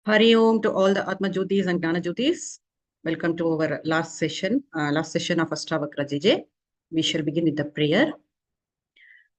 Hari Om to all the Atmajyotis and Jnana Jyotis. Welcome to our last session of Ashtavakra JJ. We shall begin with the prayer.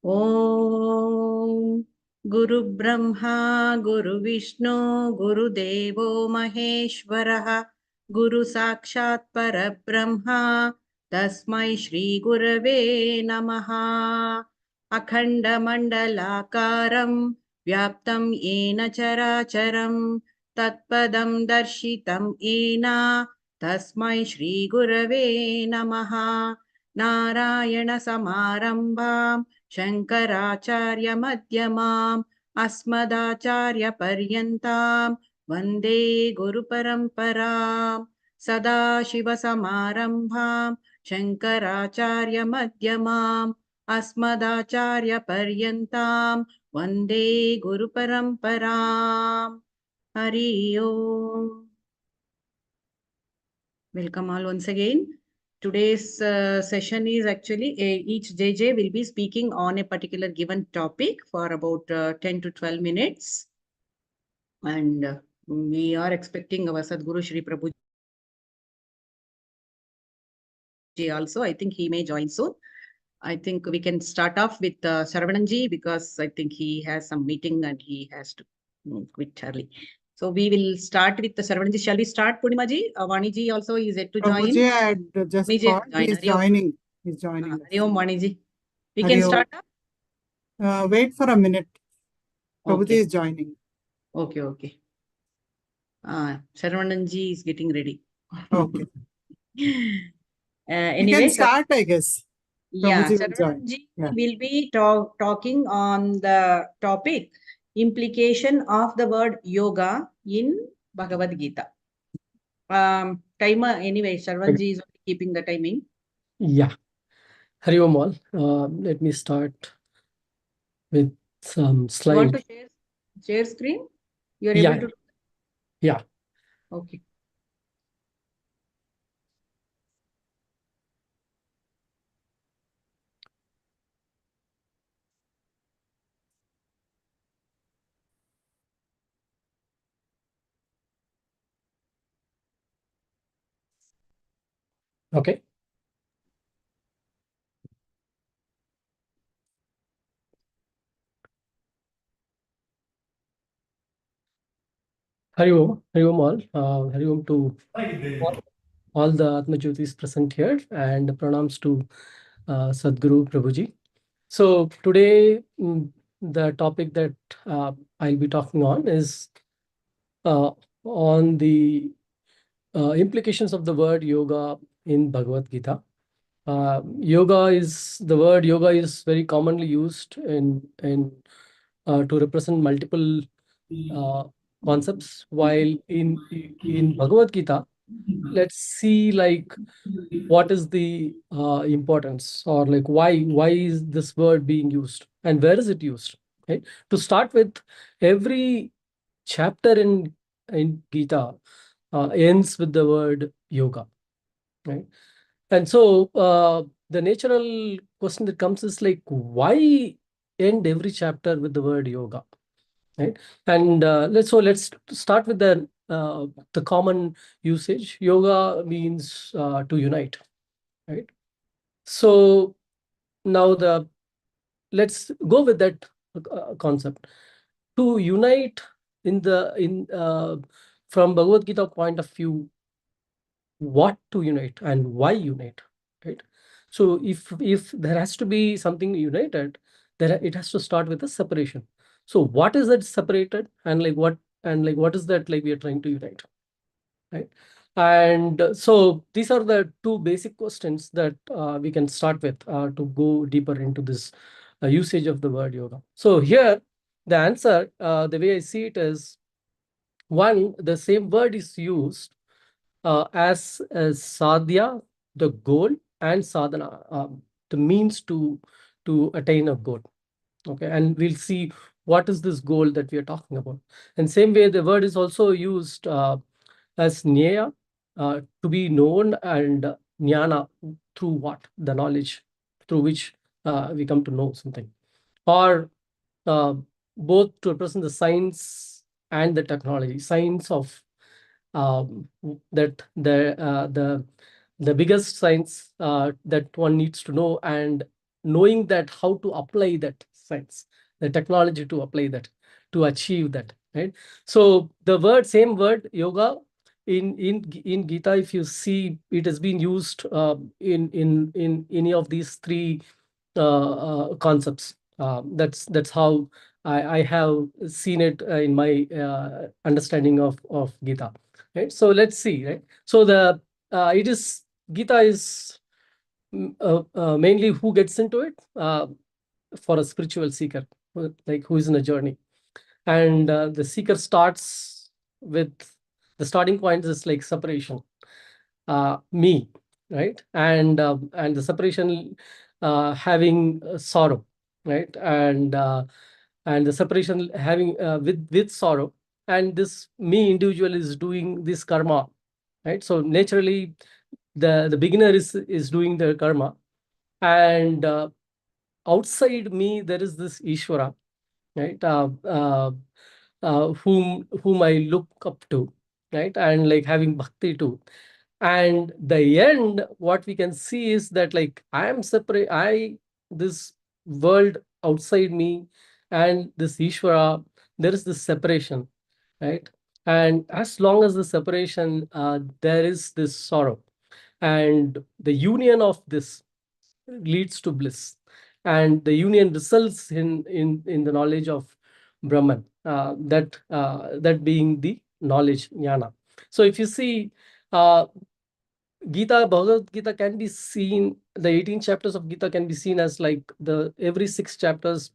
Om Guru Brahma, Guru Vishnu, Guru Devo Maheshwaraha, Guru Sakshat Parabrahma, Tasmai Shri Gurave Namaha. Akhanda Mandalakaram, Vyaptam Yena Characharam, Tatpadam Darshitam Yena, Tasmai Shri Gurave Namaha. Narayana Samarambham, Shankaracharya Madhyamam, Asmadacharya Paryantam, Vande Guru Paramparam, Sadashiva Samarambham, Shankaracharya Madhyamam, Asmadacharya Paryantam, Vande Guru Paramparam. Hari Om. Welcome all once again. Today's session is actually each JJ will be speaking on a particular given topic for about 10 to 12 minutes. And we are expecting our Sadguru Shri Prabhuji also. I think he may join soon. I think we can start off with Sarvananji because I think he has some meeting and he has to quit early. So we will start with the Sarvananji. Shall we start, Purnimaji? Vaniji also is yet to join. Prabhuji had just called. He's joining. He's joining. Hari Om, Vaniji. We Hari can Om. start up? Wait for a minute. Prabhuji Okay. is joining. Okay, okay. Sarvananji is getting ready. Okay. You Anyway, can start, I guess. yeah, Prabhuji will join. Sarvananji Yeah. will be talking on the topic implication of the word yoga in Bhagavad Gita. Timer, anyway, Sarvanji is keeping the timing. Yeah. Hari Om all. Let me start with some You slides. want to share screen? You are Yeah. able to? Yeah. Okay. Okay. Hari Om all. Hari Om to all the Atmajyotis present here, and pranams to Sadguru Prabhuji. So today, the topic that I'll be talking on is on the implications of the word yoga in Bhagavad Gita. The word yoga is very commonly used in to represent multiple concepts, while in Bhagavad Gita, let's see like what is the importance, or like why is this word being used and where is it used, right? To start with, every chapter in Gita ends with the word yoga, right? And so the natural question that comes is like, why end every chapter with the word yoga, right? And let's start with the common usage. Yoga means to unite, right? So now let's go with that concept. To unite from Bhagavad Gita point of view, what to unite and why unite, right? So if there has to be something united, it has to start with a separation. So what is that separated, and what is that we are trying to unite, right? And so these are the two basic questions that we can start with to go deeper into this usage of the word yoga. So here, the answer, the way I see it is, one, the same word is used as sadhya, the goal, and sadhana, the means to attain a goal. Okay, and we'll see what is this goal that we are talking about. And same way, the word is also used as jnana, to be known, and jnana, through what? The knowledge through which we come to know something, or both to represent the science and the technology. Science of that the biggest science that one needs to know, and knowing that how to apply that science, the technology to apply that, to achieve that, right? So the same word yoga, in Gita, if you see, it has been used in any of these three concepts. That's how I have seen it in my understanding of Gita, right? So let's see, right? So it is, Gita is mainly who gets into it, for a spiritual seeker, who is in a journey. And the seeker starts with, the starting point is like separation, me, right? And the separation, having sorrow, right? And the separation having, with sorrow, and this me individual is doing this karma, right? So naturally, the beginner is doing the karma, and outside me there is this Ishvara, right? Whom I look up to, right? And like having bhakti to. And the end, what we can see is that, like, I am separate, this world outside me and this Ishvara, there is this separation, right? And as long as the separation, there is this sorrow, and the union of this leads to bliss, and the union results in the knowledge of Brahman, that being the knowledge, jnana. So if you see, Bhagavad Gita can be seen, the 18 chapters of Gita can be seen as like every 6 chapters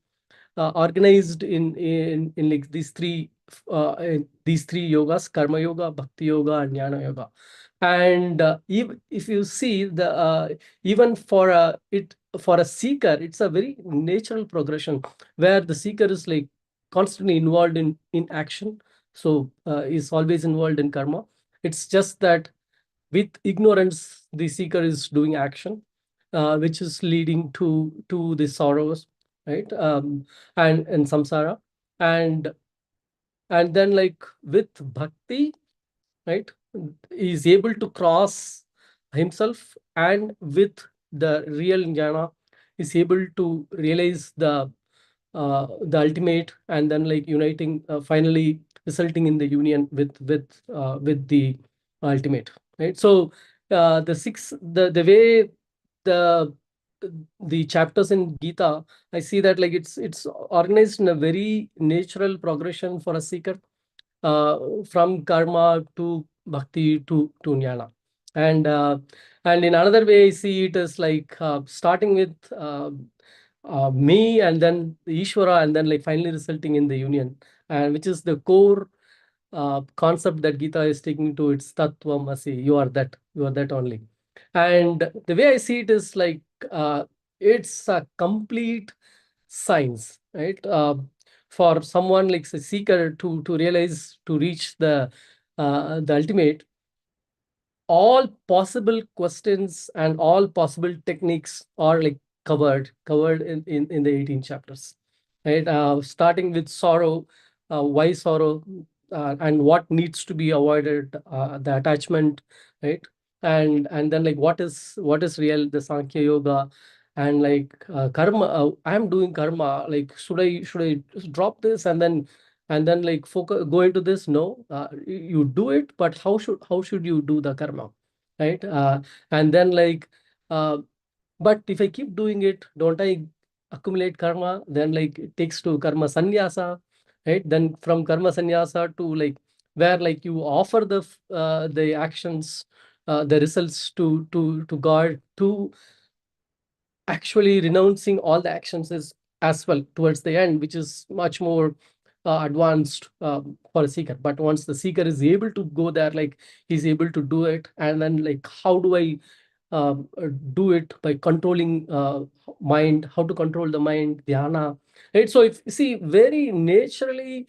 organized in like these three yogas: karma yoga, bhakti yoga, and jnana yoga. And if you see, even for a seeker, it's a very natural progression, where the seeker is like constantly involved in action, so is always involved in karma. It's just that with ignorance, the seeker is doing action, which is leading to the sorrows, right? And samsara, and then, like, with bhakti, right, is able to cross himself, and with the real jnana is able to realize the ultimate, and then, like, uniting, finally resulting in the union with the ultimate, right? So the way the the chapters in Gita, I see that, like, it's organized in a very natural progression for a seeker, from karma to bhakti to jnana. And in another way, I see it as like starting with me, and then the Ishvara, and then, like, finally resulting in the union, and which is the core concept that Gita is taking to its Tattvam Asi. You are that only. And the way I see it is like, it's a complete science, right? For someone like a seeker to realize, to reach the ultimate, all possible questions and all possible techniques are like covered in the 18 chapters, right? Starting with sorrow, why sorrow, and what needs to be avoided, the attachment, right? And then, like, what is real, the Sankhya Yoga, and like karma. I am doing karma, like, should I drop this, and then, like, focus, go into this? No, you do it, but how should you do the karma, right? And then, like, uh, but if I keep doing it, don't I accumulate karma? Then, like, it takes to karma sannyasa, right? Then from karma sannyasa to, like, where, like, you offer the actions, the results to God, to actually renouncing all the actions, is as well towards the end, which is much more advanced for a seeker. But once the seeker is able to go there, like he's able to do it, and then like how do I do it by controlling mind, how to control the mind, dhyana, right? So if you see very naturally,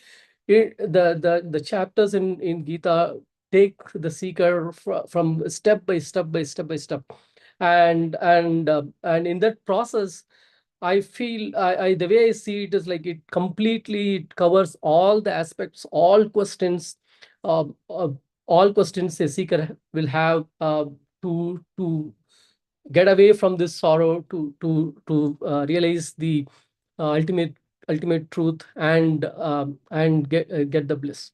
the chapters in Gita take the seeker from step by step by step by step, and in that process, I feel I the way I see it is like it completely covers all the aspects, uh, uh, all questions a seeker will have to get away from this sorrow, to realize the ultimate truth, and get the bliss,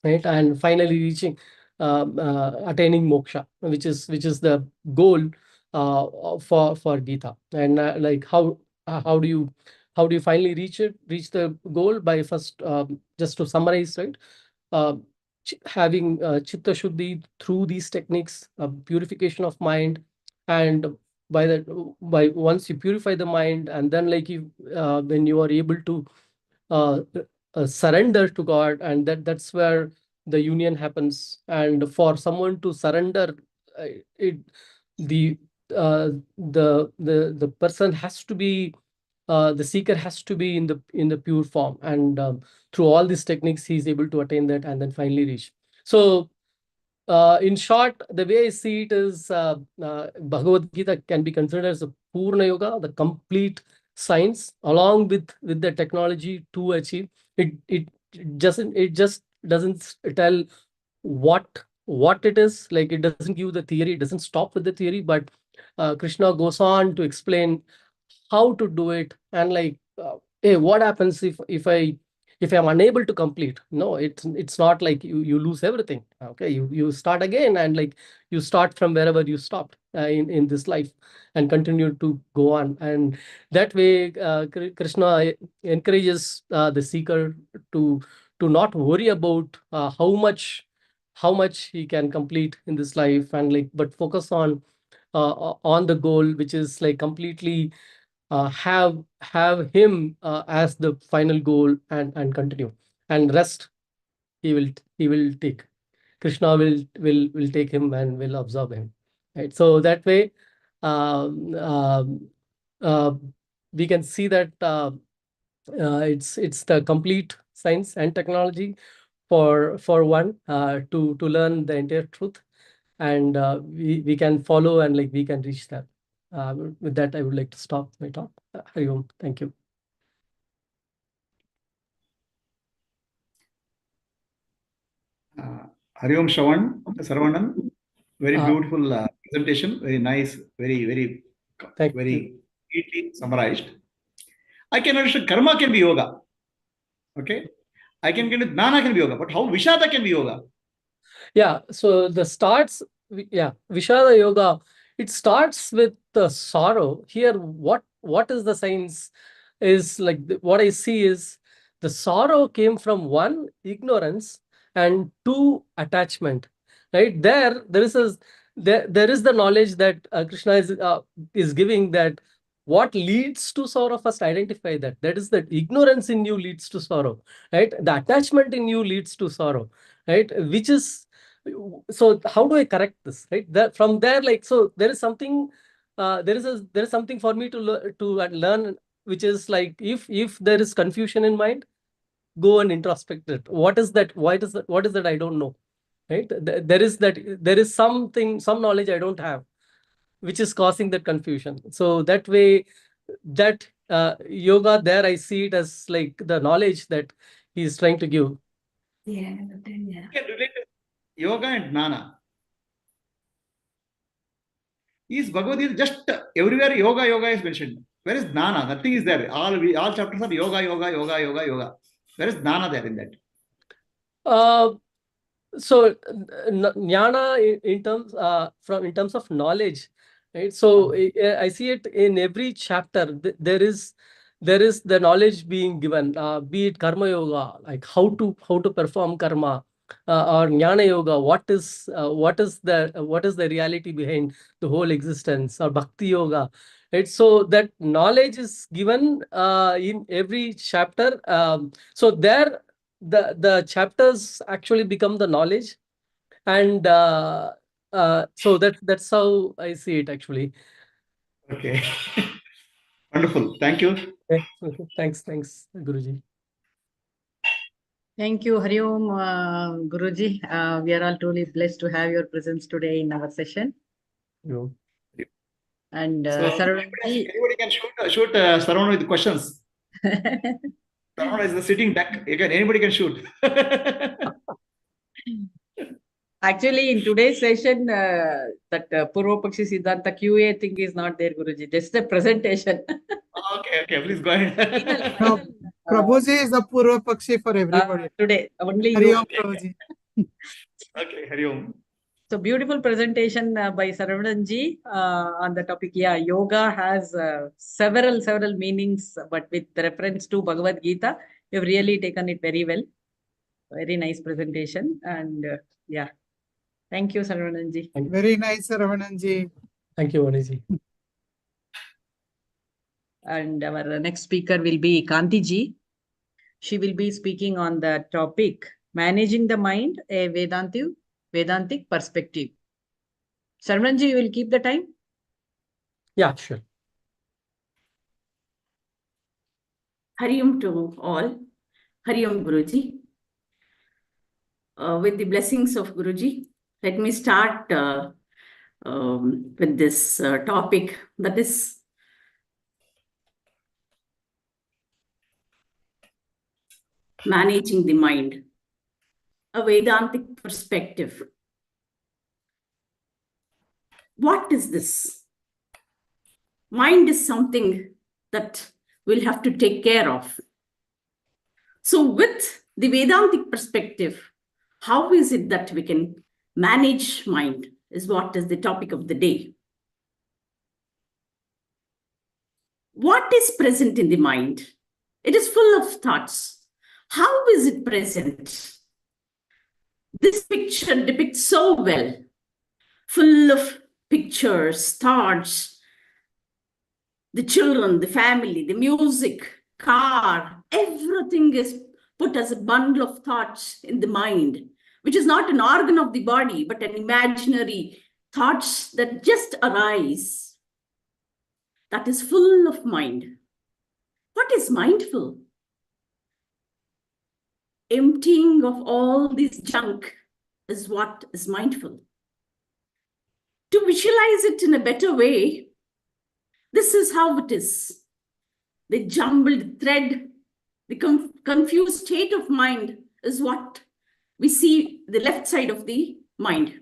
right? And finally reaching attaining moksha, which is the goal for Gita. And like how do you finally reach the goal? By first, just to summarize, right? uh, Having chitta shuddhi through these techniques, purification of mind, and by once you purify the mind, and then like you when you are able to uh, surrender to God, and that's where the union happens. And for someone to surrender, uh, it the the person has to be the seeker has to be in the pure form, and through all these techniques he is able to attain that and then finally reach. So in short, the way I see it is Bhagavad Gita can be considered as a Purna Yoga, the complete science, along with the technology to achieve it. It just doesn't tell what it is. Like it doesn't give the theory. It doesn't stop with the theory, but Krishna goes on to explain how to do it, and like hey, what happens if I'm unable to complete? No, it's not like you lose everything. Okay, you start again, and like you start from wherever you stopped in this life, and continue to go on. And that way Krishna encourages the seeker to not worry about how much he can complete in this life, and like but focus on the goal, which is like completely have him as the final goal, and continue, and rest he will take. Krishna will take him and will absorb him, right? So that way um, um, uh, we can see that it's the complete science and technology for one to learn the entire truth, and we can follow, and like we can reach that. With that, I would like to stop my talk. Hari Om. Thank you. Hari Om Saravanan, very beautiful presentation, very nice, very neatly summarized. I can understand karma can be yoga. Okay. I can get Jnana can be yoga, but how Vishada can be yoga? Yeah, so Vishada Yoga, it starts with the sorrow. Here, what is the science is like what I see is the sorrow came from one, ignorance, and two, attachment. Right? There is the knowledge that Krishna is giving, that what leads to sorrow. First identify that is that ignorance in you leads to sorrow, right? The attachment in you leads to sorrow, right? Which is, so how do I correct this, right? That from there, like, so there is something there is something for me to learn, which is like, if there is confusion in mind, go and introspect it. What is that? What is that I don't know, right? There is some knowledge I don't have, which is causing that confusion. So that way, that yoga there, I see it as like the knowledge that he's trying to give. Yeah. You can relate yoga and Jnana. Is Bhagavad Gita just everywhere yoga is mentioned? Where is Jnana? Nothing is there. All chapters are yoga. Where is Jnana there in that? So jnana in terms of knowledge, right? So I see it in every chapter. There is the knowledge being given, be it karma yoga, like how to perform karma, or jnana yoga, what is the reality behind the whole existence, or bhakti yoga, Right? So that knowledge is given in every chapter. So there, the chapters actually become the knowledge, and so that's how I see it actually. Okay. Wonderful. Thank you. Okay. Thanks, Guruji. Thank you, Hari Om, Guruji. We are all truly blessed to have your presence today in our session. Yeah. And So Saravanan-ji, anybody can shoot Saravanan with questions. Saravanan is the sitting duck. Anybody can shoot. actually, in today's session, that Purva Pakshi Siddhanta QA thing is not there, Guruji. Just the presentation. Okay, please go ahead. No, Prabhuji is the Purva Pakshi for everybody. Today, only Hari you. Om, Prabhuji. Okay, Hari Om. So beautiful presentation by Saravanan-ji on the topic. Yeah, yoga has several meanings, but with reference to Bhagavad Gita, you've really taken it very well. Very nice presentation. And yeah, thank you, Saravanan-ji. Very nice, Ravananji. Thank you, Vaniji. And our next speaker will be Kanti-ji. She will be speaking on the topic, Managing the Mind, a Vedantic Perspective. Saravanan-ji, you will keep the time? Yeah, sure. Hari Om to all. Hari Om Guruji. With the blessings of Guruji, let me start with this topic, that is managing the mind, a Vedantic perspective. What is this? Mind is something that we'll have to take care of. So with the Vedantic perspective, how is it that we can manage mind is what is the topic of the day. What is present in the mind? It is full of thoughts. How is it present? This picture depicts so well, full of pictures, thoughts, the children, the family, the music, car, everything is put as a bundle of thoughts in the mind, which is not an organ of the body, but an imaginary thoughts that just arise. That is full of mind. What is mindful? Emptying of all this junk is what is mindful. To visualize it in a better way, this is how it is. The jumbled thread, the confused state of mind is what we see the left side of the mind.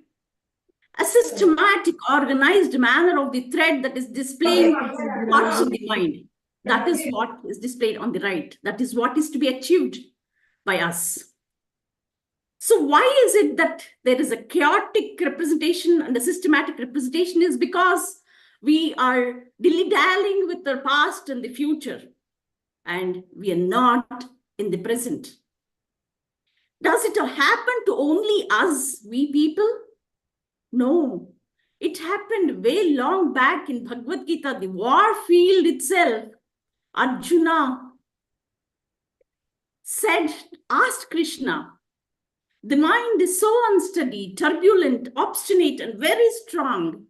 A systematic, organized manner of the thread that is displaying parts of the mind. That is what is displayed on the right. That is what is to be achieved by us. So why is it that there is a chaotic representation and a systematic representation? Is because we are dilly-dallying with the past and the future, and we are not in the present. Does it happen to only us, we people? No. It happened way long back in Bhagavad Gita, the war field itself. Arjuna asked Krishna, the mind is so unsteady, turbulent, obstinate, and very strong.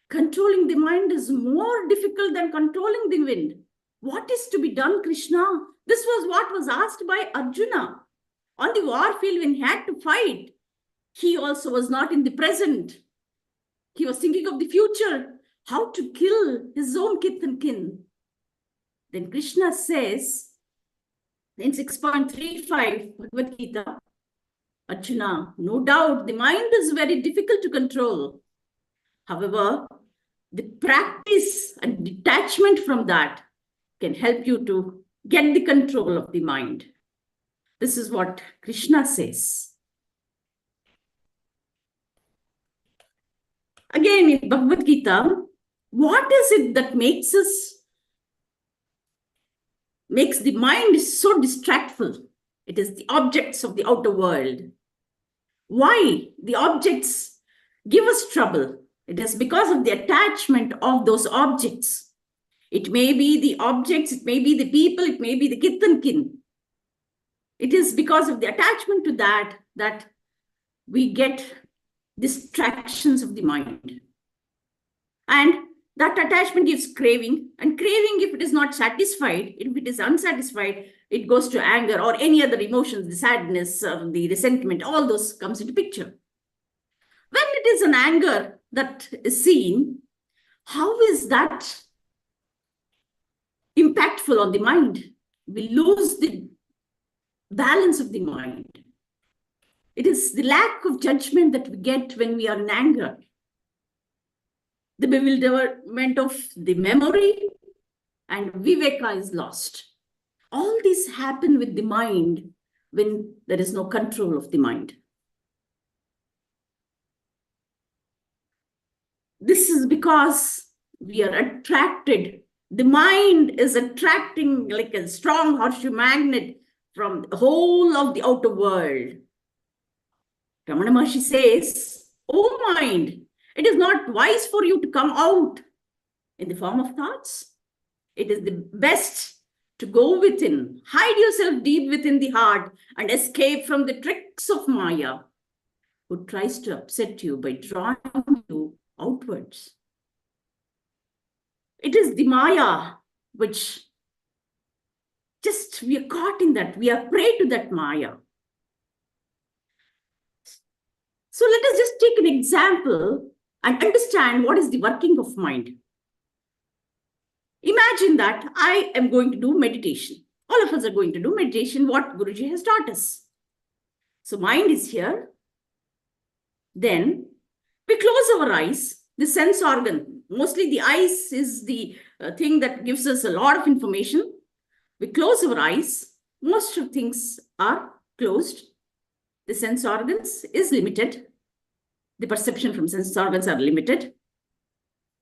Controlling the mind is more difficult than controlling the wind. What is to be done, Krishna? This was what was asked by Arjuna. On the war field, when he had to fight, he also was not in the present. He was thinking of the future, how to kill his own kith and kin. Then Krishna says in 6.35 Bhagavad Gita, Arjuna, no doubt the mind is very difficult to control. However, the practice and detachment from that can help you to get the control of the mind. This is what Krishna says. Again, in Bhagavad Gita, what is it that makes the mind so distractful? It is the objects of the outer world. Why the objects give us trouble? It is because of the attachment of those objects. It may be the objects, it may be the people, it may be the kith and kin. It is because of the attachment to that that we get distractions of the mind. And that attachment gives craving. And craving, if it is not satisfied, if it is unsatisfied, it goes to anger or any other emotions, the sadness, the resentment, all those comes into picture. When it is an anger that is seen, how is that impactful on the mind? We lose the balance of the mind. It is the lack of judgment that we get when we are in anger. The bewilderment of the memory and viveka is lost. All these happen with the mind when there is no control of the mind. This is because we are attracted. The mind is attracting like a strong horseshoe magnet from the whole of the outer world. Ramana Maharshi says, "Oh mind, it is not wise for you to come out in the form of thoughts. It is the best to go within, hide yourself deep within the heart and escape from the tricks of Maya, who tries to upset you by drawing you outwards." It is the Maya which we are caught in that. We are prey to that Maya. So let us just take an example and understand what is the working of mind. Imagine that I am going to do meditation. All of us are going to do meditation, what Guruji has taught us. So mind is here. Then we close our eyes, the sense organ. Mostly the eyes is the thing that gives us a lot of information. We close our eyes. Most of things are closed. The sense organs is limited. The perception from sense organs are limited.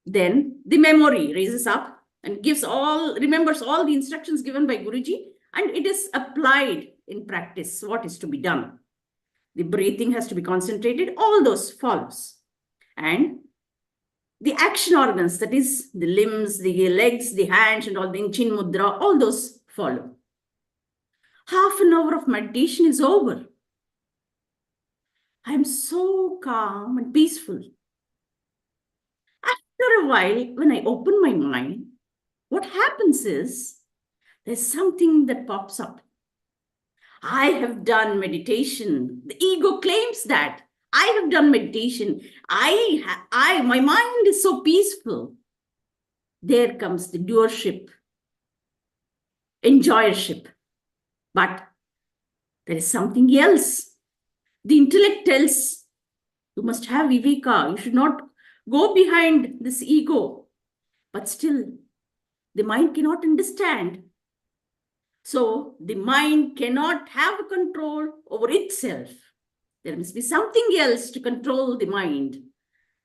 Then the memory raises up and remembers all the instructions given by Guruji, and it is applied in practice, what is to be done. The breathing has to be concentrated, all those follows. And the action organs, that is the limbs, the legs, the hands, and all the chin mudra, all those follow. Half an hour of meditation is over. I am so calm and peaceful. After a while, when I open my mind, what happens is there's something that pops up. I have done meditation. The ego claims that I have done meditation. My mind is so peaceful. There comes the doership, enjoyership. But there is something else. The intellect tells you must have viveka. You should not go behind this ego. But still, the mind cannot understand. So the mind cannot have control over itself. There must be something else to control the mind,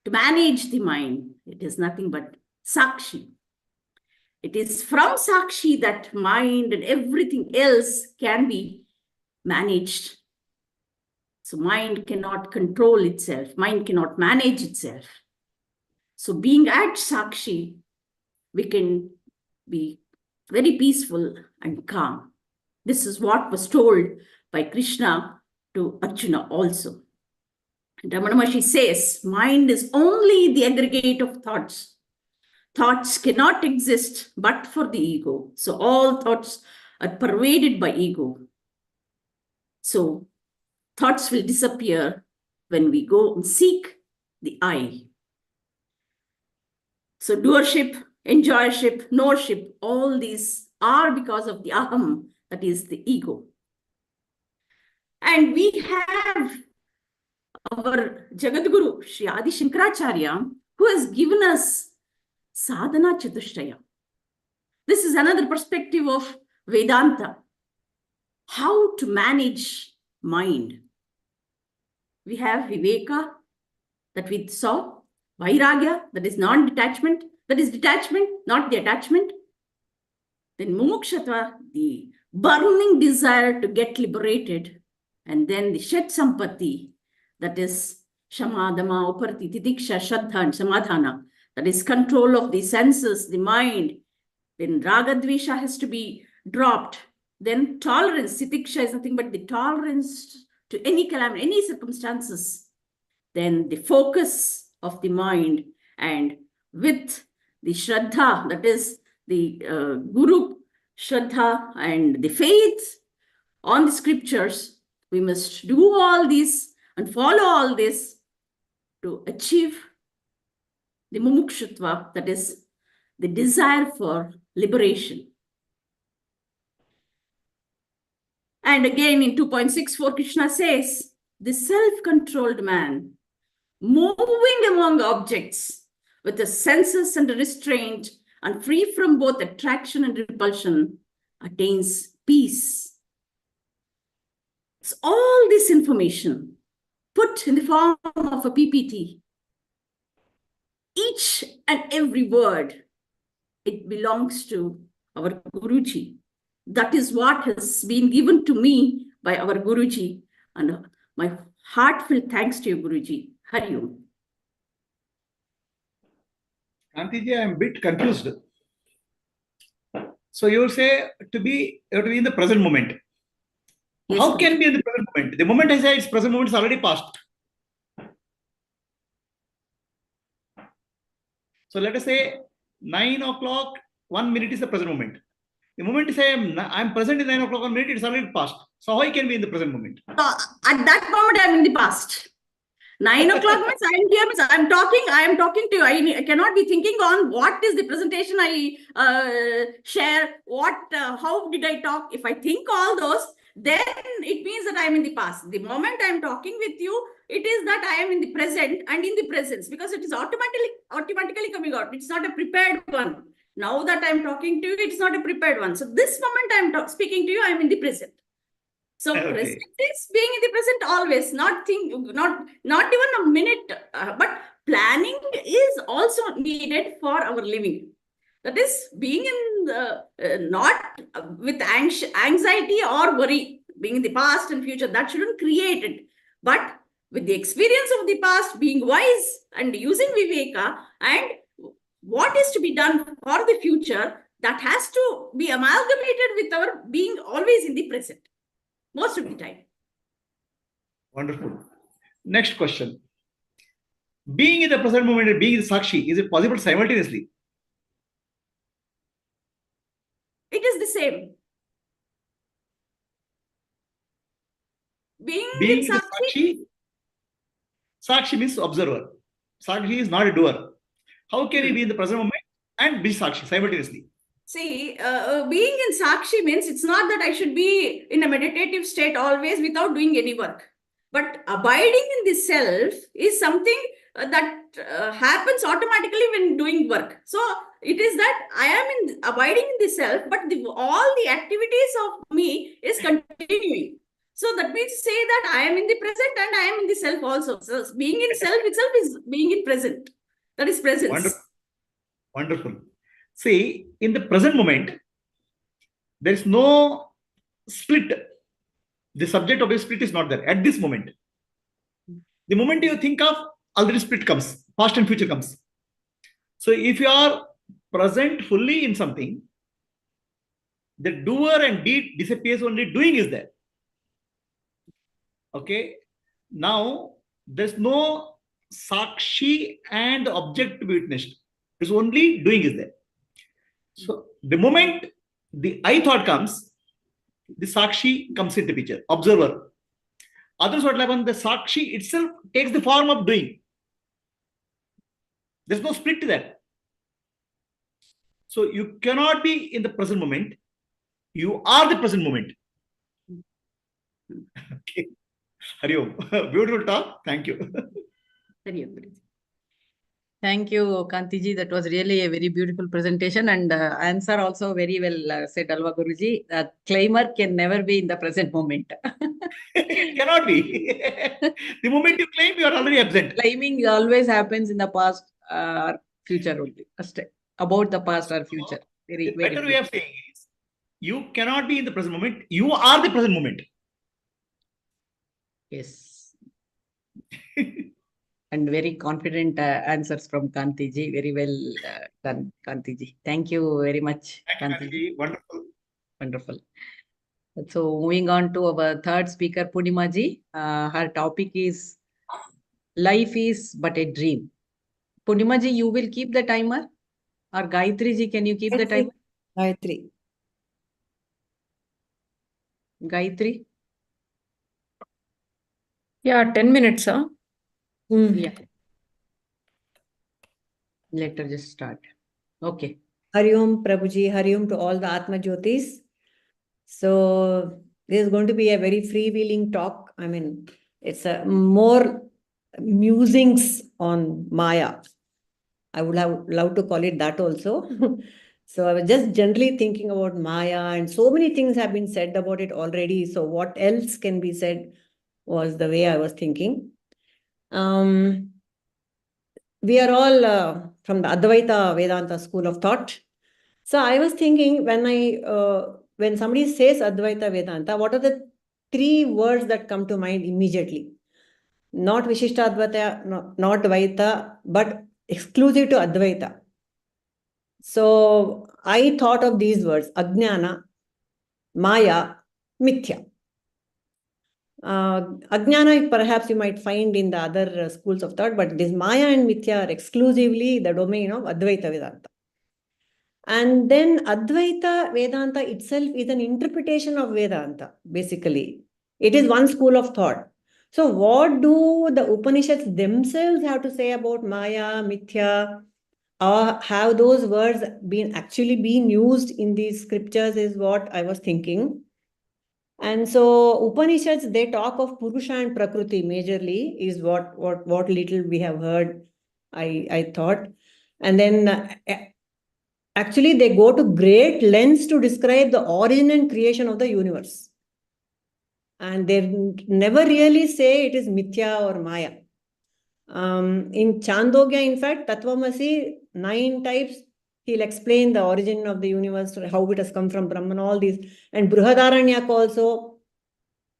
to manage the mind. It is nothing but Sakshi. It is from Sakshi that mind and everything else can be managed. So mind cannot control itself. Mind cannot manage itself. So being at Sakshi, we can be very peaceful and calm. This is what was told by Krishna to Arjuna also. And Ramana Maharshi says, mind is only the aggregate of thoughts. Thoughts cannot exist but for the ego. So all thoughts are pervaded by ego. So thoughts will disappear when we go and seek the I. So doership, enjoyership, knowership, all these are because of the aham, that is the ego. And we have our Jagadguru, Sri Adi Shankaracharya, who has given us sadhana chatushtaya. This is another perspective of Vedanta. How to manage mind. We have viveka, that we saw, vairagya, that is non-detachment, that is detachment, not the attachment. Then mumukshata, the burning desire to get liberated. And then the shat sampatti, that is shamadama, uparti, tidiksha, shraddha, and samadhana, that is control of the senses, the mind, Then Ragadvesha has to be dropped. Then tolerance, Sitiksha is nothing but the tolerance to any calamity, any circumstances. Then the focus of the mind, and with the Shraddha, that is the Guru Shraddha and the faith on the scriptures, we must do all this and follow all this to achieve the mumukshutva, that is the desire for liberation. And again in 2.64, Krishna says, the self-controlled man, moving among objects with the senses and restraint and free from both attraction and repulsion, attains peace. So all this information put in the form of a PPT, each and every word, it belongs to our Guruji. That is what has been given to me by our Guruji. And my heartfelt thanks to you, Guruji. Hari Om. Kantiji, I am a bit confused. So you say you have to be in the present moment. Yes, How Guruji. can be in the present moment? The moment I say it's present moment is already past. So let us say 9 o'clock, 1 minute is the present moment. The moment I say I'm present in 9 o'clock, 1 minute, it's already past. So how I can be in the present moment? So at that moment, I'm in the past. 9 o'clock means I'm here, means I am talking to you. I cannot be thinking on what is the presentation I share, how did I talk. If I think all those, then it means that I am in the past. The moment I am talking with you, it is that I am in the present and in the presence, because it is automatically coming out. It's not a prepared one. Now that I am talking to you, it's not a prepared one. So this moment I am speaking to you, I am in the present. So Okay. present is being in the present always, not even a minute, but planning is also needed for our living. That is being in the, not with anxiety or worry, being in the past and future, that shouldn't create it. But with the experience of the past, being wise and using Viveka, and what is to be done for the future, that has to be amalgamated with our being always in the present, most of the time. Wonderful. Next question. Being in the present moment and being in the Sakshi, is it possible simultaneously? It is the same. Being Being in in the Sakshi, Sakshi means observer. Sakshi is not a doer. How can he be in the present moment and be Sakshi simultaneously? see, being in Sakshi means it's not that I should be in a meditative state always without doing any work. But abiding in the self is something that happens automatically when doing work. So it is that I am abiding in the self, but all the activities of me is continuing. So that means say that I am in the present and I am in the self also. So being in self itself is being in present. That is presence. Wonderful. Wonderful. See, in the present moment, there is no split. The subject of a split is not there at this moment. The moment you think of, already split comes, past and future comes. So if you are present fully in something, the doer and deed disappears, only doing is there. Okay. Now, there's no Sakshi and object to be witnessed. It's only doing is there. So the moment the I thought comes, the Sakshi comes into picture, observer. Others what happens, the Sakshi itself takes the form of doing. There's no split to that. So you cannot be in the present moment. You are the present moment. Okay. Hari Om. Beautiful talk. Thank you. Hari Om. Thank you, Kantiji. That was really a very beautiful presentation, and answer also very well said, Alva Guruji. Claimer can never be in the present moment. It cannot be. The moment you claim, you are already absent. Claiming always happens in the past or future only. About the past or future. Very, The very better way of saying is, you cannot be in the present moment. You are the present moment. Yes. and very confident answers from Kantiji. Very well done, Kantiji. Thank you very much, Thank you, Kantiji. Nandini. Wonderful. Wonderful. So moving on to our third speaker, Purnimaji. Her topic is Life is but a dream. Purnimaji, you will keep the timer? Or Gayatri ji, can you keep the timer? Gayatri. Gayatri? Yeah, 10 minutes, huh? Yeah. Let her just start. Okay. Hari Om Prabhuji, Hari Om to all the Atmajyotis. So this is going to be a very freewheeling talk. I mean, it's a more musings on Maya. I would have loved to call it that also. So I was just generally thinking about Maya, and so many things have been said about it already. So what else can be said was the way I was thinking. We are all from the Advaita Vedanta school of thought. So I was thinking when somebody says Advaita Vedanta, what are the three words that come to mind immediately? Not Vishishta Advaita, not Dvaita, but exclusive to Advaita. So I thought of these words: Ajnana, Maya, Mithya. Ajnana, perhaps you might find in the other schools of thought, but this Maya and Mithya are exclusively the domain of Advaita Vedanta. And then Advaita Vedanta itself is an interpretation of Vedanta, basically. It is one school of thought. So what do the Upanishads themselves have to say about Maya, Mithya, or have those words actually been used in these scriptures is what I was thinking. And so Upanishads, they talk of Purusha and Prakriti majorly, is what little we have heard, I thought. And then actually they go to great lengths to describe the origin and creation of the universe. And they never really say it is Mithya or Maya. In Chandogya, in fact, Tattvamasi, 9 types, he'll explain the origin of the universe, how it has come from Brahman, all these. And Brihadaranyaka also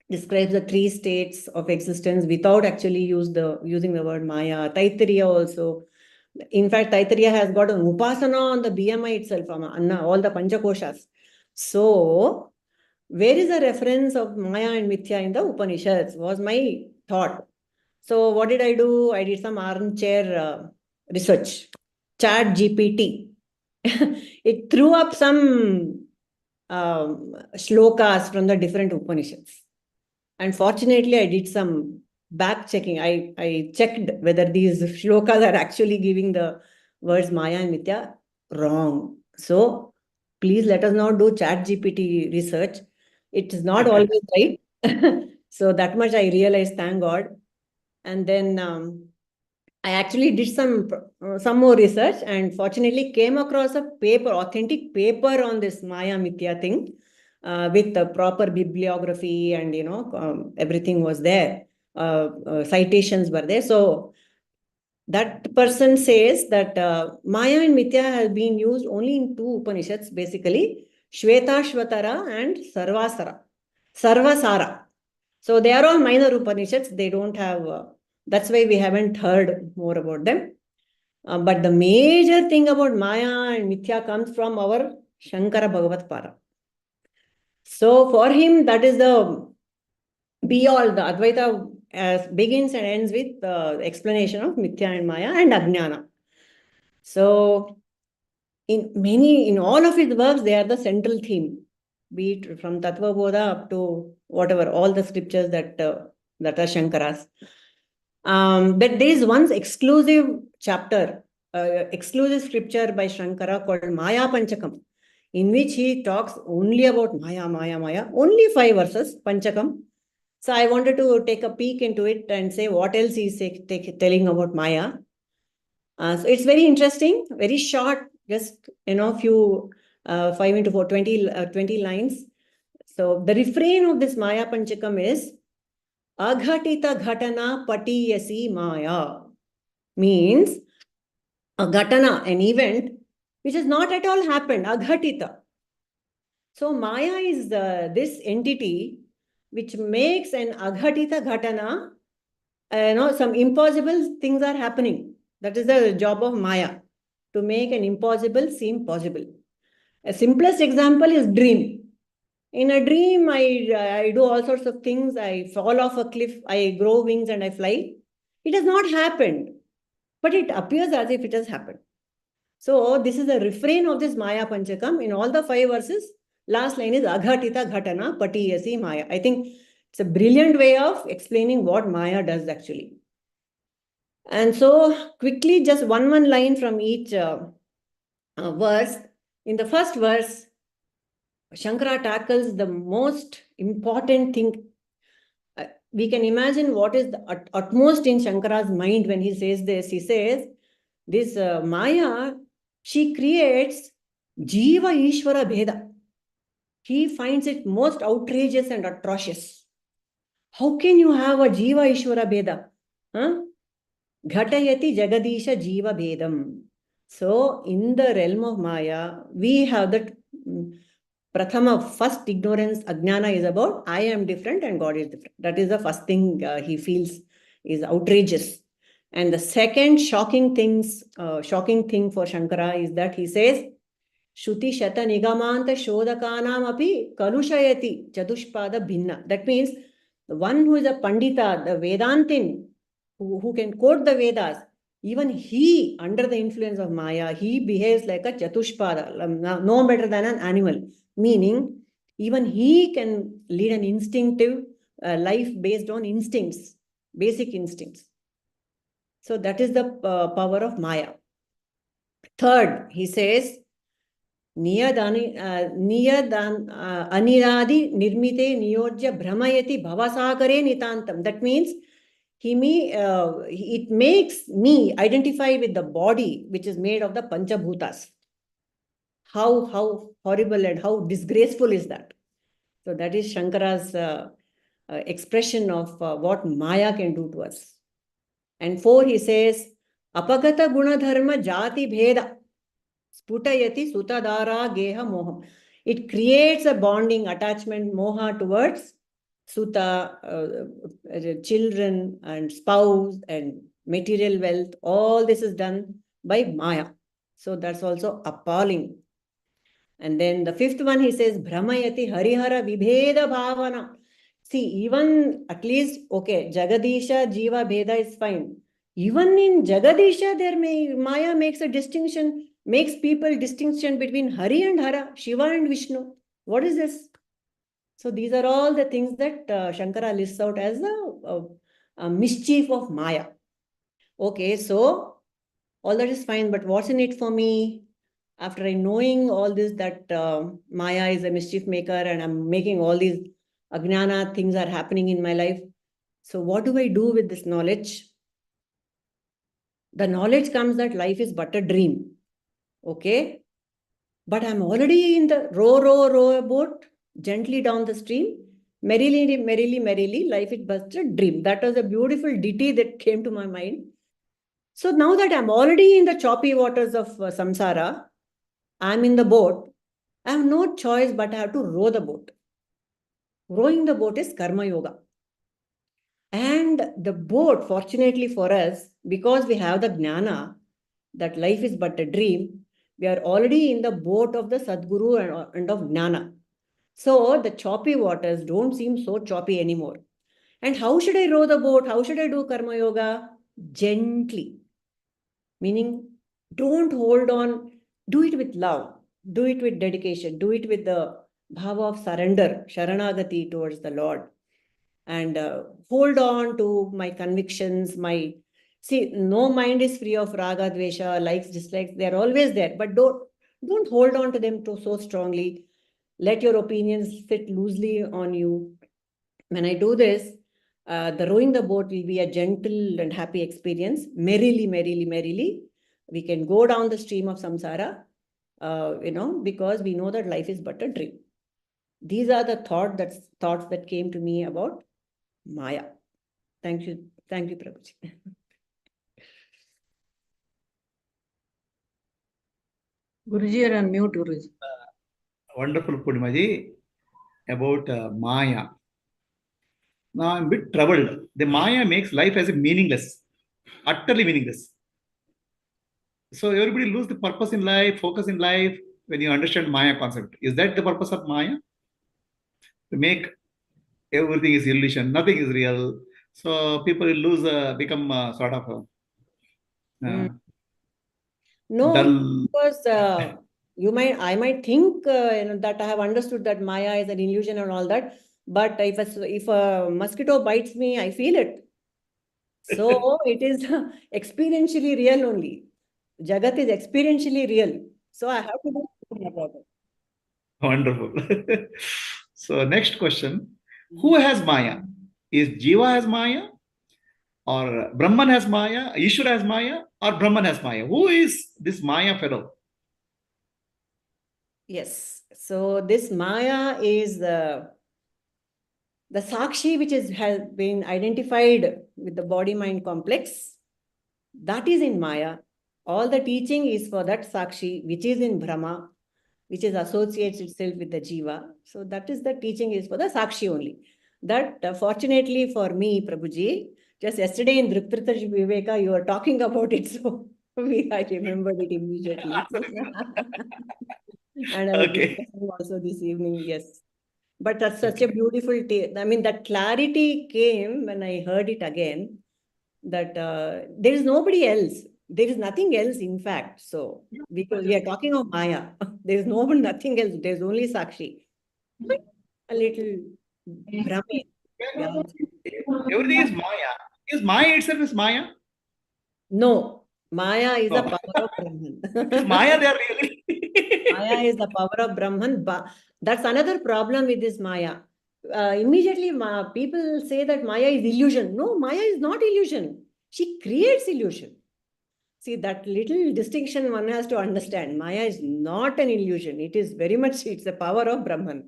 describes the 3 states of existence without actually using the word Maya. Taittiriya also. In fact, Taittiriya has got an upasana on the BMI itself, all the Panchakoshas. So, where is the reference of Maya and Mithya in the Upanishads was my thought. So, what did I do? I did some armchair research. Chat GPT. It threw up some shlokas from the different Upanishads. And fortunately, I did some back checking. I checked whether these shlokas are actually giving the words Maya and Mithya wrong. So please let us not do chat GPT research. It is not always right. So that much I realized, thank God. And then I actually did some more research and fortunately came across a paper, authentic paper on this Maya Mithya thing. With the proper bibliography and, everything was there. Citations were there. So that person says that Maya and Mithya have been used only in 2 Upanishads, basically, Shvetashvatara and Sarvasara. So they are all minor Upanishads. They don't have, that's why we haven't heard more about them. But the major thing about Maya and Mithya comes from our Shankara Bhagavatpada. So for him, that is the be-all. The Advaita begins and ends with the explanation of Mithya and Maya and Ajnana. So in all of his works, they are the central theme, be it from Tattva Bodha up to whatever, all the scriptures that are Shankaras. But there is one exclusive chapter, exclusive scripture by Shankara called Maya Panchakam, in which he talks only about Maya, only 5 verses, Panchakam. So I wanted to take a peek into it and say what else he's telling about Maya. So it's very interesting, very short, just, few 5 into 4, 20 lines. So the refrain of this Maya Panchakam is Aghatita Ghatana Patiyasi Maya. Means a Ghatana, an event, which has not at all happened, Aghatita. So Maya is this entity which makes an Aghatita Ghatana some impossible things are happening. That is the job of Maya, to make an impossible seem possible. A simplest example is dream. In a dream, I do all sorts of things. I fall off a cliff, I grow wings and I fly. It has not happened, but it appears as if it has happened. So this is a refrain of this Maya Panchakam. In all the 5 verses, last line is Aghatita Ghatana Patiyasi Maya. I think it's a brilliant way of explaining what Maya does actually. And so quickly, just one line from each verse. In the first verse, Shankara tackles the most important thing. We can imagine what is the utmost in Shankara's mind when he says this. He says, this Maya, she creates Jiva Ishvara Bheda. He finds it most outrageous and atrocious. How can you have a Jiva Ishvara Bheda? Ghatayati Jagadisha Jiva Bhedam. So, in the realm of Maya, we have that Prathama, first ignorance, Ajnana is about I am different and God is different. That is the first thing he feels is outrageous. And the second shocking thing for Shankara is that he says, Shruti Shata Nigamanta Shodhakanam api Kalushayati Chadushpada Bhinna. That means the one who is a Pandita, the Vedantin, who can quote the Vedas, even he, under the influence of Maya, he behaves like a Chatushpada, no better than an animal. Meaning, even he can lead an instinctive life based on instincts, basic instincts. So that is the power of Maya. Third, he says, Niyad aniradi nirmite niyojya brahmayati bhavasagare nitantam. That means it makes me identify with the body which is made of the Panchabhutas. How horrible and how disgraceful is that? So that is Shankara's expression of what Maya can do to us. And 4, he says, Apagata gunadharma jati bheda sputayati sutadara geha moham. It creates a bonding, attachment, moha towards suta, children and spouse and material wealth. All this is done by Maya. So that's also appalling. And then the 5th one, he says, Brahmayati Harihara Vibheda Bhavana. See, even at least, okay, Jagadisha, Jiva, Bheda is fine. Even in Jagadisha, Maya makes a distinction, makes people distinction between Hari and Hara, Shiva and Vishnu. What is this? So these are all the things that Shankara lists out as a mischief of Maya. Okay, so all that is fine, but what's in it for me? After knowing all this, that Maya is a mischief maker and I'm making all these Ajnana things are happening in my life. So what do I do with this knowledge? The knowledge comes that life is but a dream. Okay. But I'm already in the row a boat gently down the stream. Merrily, life is but a dream. That was a beautiful ditty that came to my mind. So now that I'm already in the choppy waters of samsara, I'm in the boat, I have no choice but I have to row the boat. Rowing the boat is karma yoga. And the boat, fortunately for us, because we have the jnana, that life is but a dream, we are already in the boat of the Sadguru and of jnana. So the choppy waters don't seem so choppy anymore. And how should I row the boat? How should I do karma yoga? Gently. Meaning, don't hold on. Do it with love. Do it with dedication. Do it with the bhava of surrender, sharanagati towards the Lord. And hold on to my convictions, no mind is free of raga, dvesha, likes, dislikes. They're always there. But don't hold on to them so strongly. Let your opinions fit loosely on you. When I do this, the rowing the boat will be a gentle and happy experience. Merrily, we can go down the stream of samsara, because we know that life is but a dream. These are the thoughts that came to me about Maya. Thank you, Prabhuji. Guruji, you're on mute, Guruji. Wonderful, Purnimaji, about Maya. Now I'm a bit troubled. The Maya makes life as a meaningless, utterly meaningless. So everybody lose the purpose in life, focus in life when you understand Maya concept. Is that the purpose of Maya? To make everything is illusion, nothing is real. So people will lose, become sort of No, dull. because I might think that I have understood that Maya is an illusion and all that. But if a mosquito bites me, I feel it. So it is experientially real only. Jagat is experientially real. So I have to do something about it. Wonderful. So next question. Who has Maya? Is Jiva has Maya? Or Brahman has Maya? Ishvara has Maya? Or Brahman has Maya? Who is this Maya fellow? Yes. So this Maya is the Sakshi, which has been identified with the body-mind complex. That is in Maya. All the teaching is for that Sakshi, which is in Brahma, which is associates itself with the Jiva. So that is the teaching is for the Sakshi only. That fortunately for me, Prabhuji, just yesterday in Dhruptrita Viveka, you were talking about it. So I remembered it immediately. And I was discussing also this evening, yes. But that's such a beautiful, I mean, that clarity came when I heard it again, that there is nobody else. There is nothing else, in fact. So, because we are talking of Maya, there is nothing else. There's only Sakshi. A little Brahmi. Yeah. Everything is Maya. Is Maya itself is Maya? No, Maya is the Oh. power of Brahman. Is Maya there really? Maya is the power of Brahman. That's another problem with this Maya. Immediately, people say that Maya is illusion. No, Maya is not illusion. She creates illusion. See, that little distinction one has to understand. Maya is not an illusion. It is very much, it's the power of Brahman.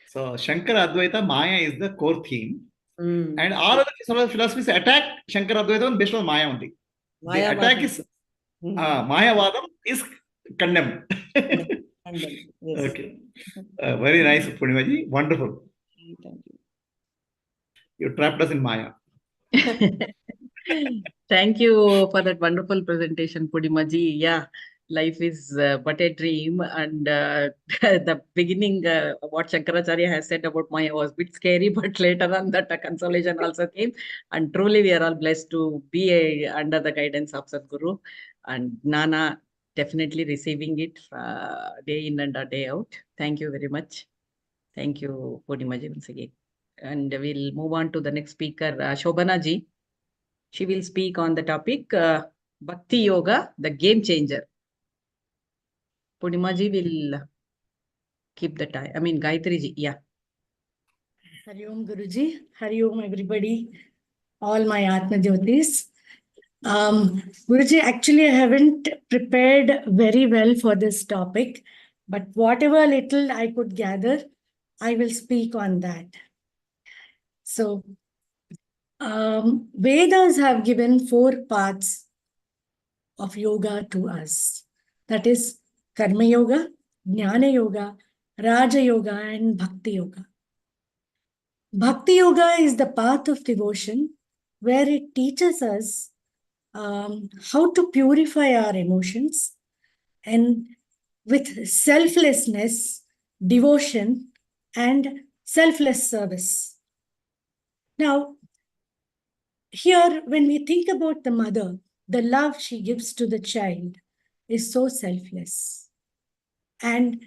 So Shankara Advaita, Maya is the core theme. And all other philosophies attack Shankara Advaita based on Maya only. The attack is Mayavadam is condemned. Yes. Okay. Very nice, Purnimaji. Wonderful. Thank you. You trapped us in Maya. Thank you for that wonderful presentation, Pudimaji. Yeah, life is but a dream. And the beginning, what Shankaracharya has said about Maya was a bit scary, but later on that consolation also came. And truly, we are all blessed to be under the guidance of Sadhguru. And Nana definitely receiving it day in and day out. Thank you very much. Thank you, Pudimaji, once again. And we'll move on to the next speaker, Shobhana ji. She will speak on the topic Bhakti Yoga, the game changer. Pudimaji will keep the time. I mean, Gayatri ji, yeah. Hari Om Guruji, Hari Om everybody, all my Atmajyotis. Guruji, actually I haven't prepared very well for this topic, but whatever little I could gather, I will speak on that. So, Vedas have given 4 paths of yoga to us. That is Karma Yoga, Jnana Yoga, Raja Yoga, and Bhakti Yoga. Bhakti Yoga is the path of devotion where it teaches us how to purify our emotions and with selflessness, devotion, and selfless service. Now, here, when we think about the mother, the love she gives to the child is so selfless. And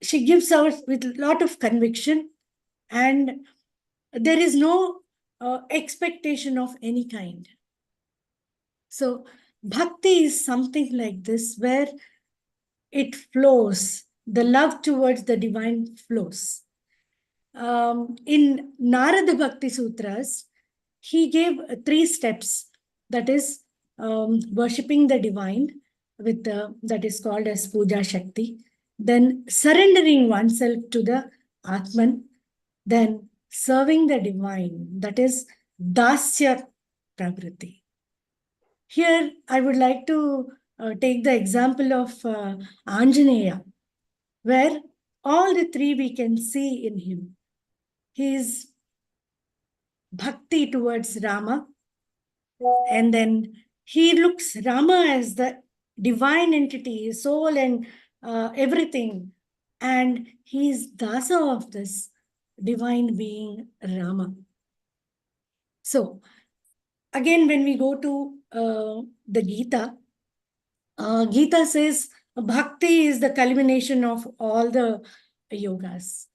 she gives out with a lot of conviction, and there is no expectation of any kind. So, bhakti is something like this where it flows, the love towards the divine flows. In Narada Bhakti Sutras, he gave 3 steps, that is worshipping the divine with that is called as Puja Shakti, then surrendering oneself to the Atman, then serving the divine, that is Dasya Pravriti. Here, I would like to take the example of Anjaneya, where all the 3 we can see in him. He is bhakti towards Rama. And then he looks Rama as the divine entity, soul and everything. And he is dasa of this divine being Rama. So again, when we go to the Gita, Gita says bhakti is the culmination of all the yogas.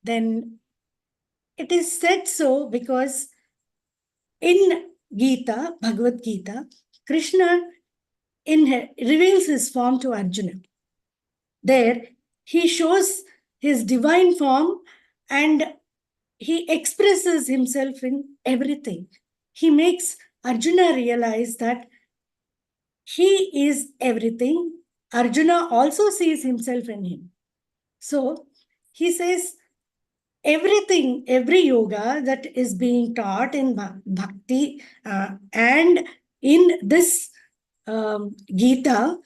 Then it is said so because in Gita, Bhagavad Gita, Krishna reveals his form to Arjuna. There, he shows his divine form and he expresses himself in everything. He makes Arjuna realize that he is everything. Arjuna also sees himself in him. So he says, everything, every yoga that is being taught in bhakti and in this Gita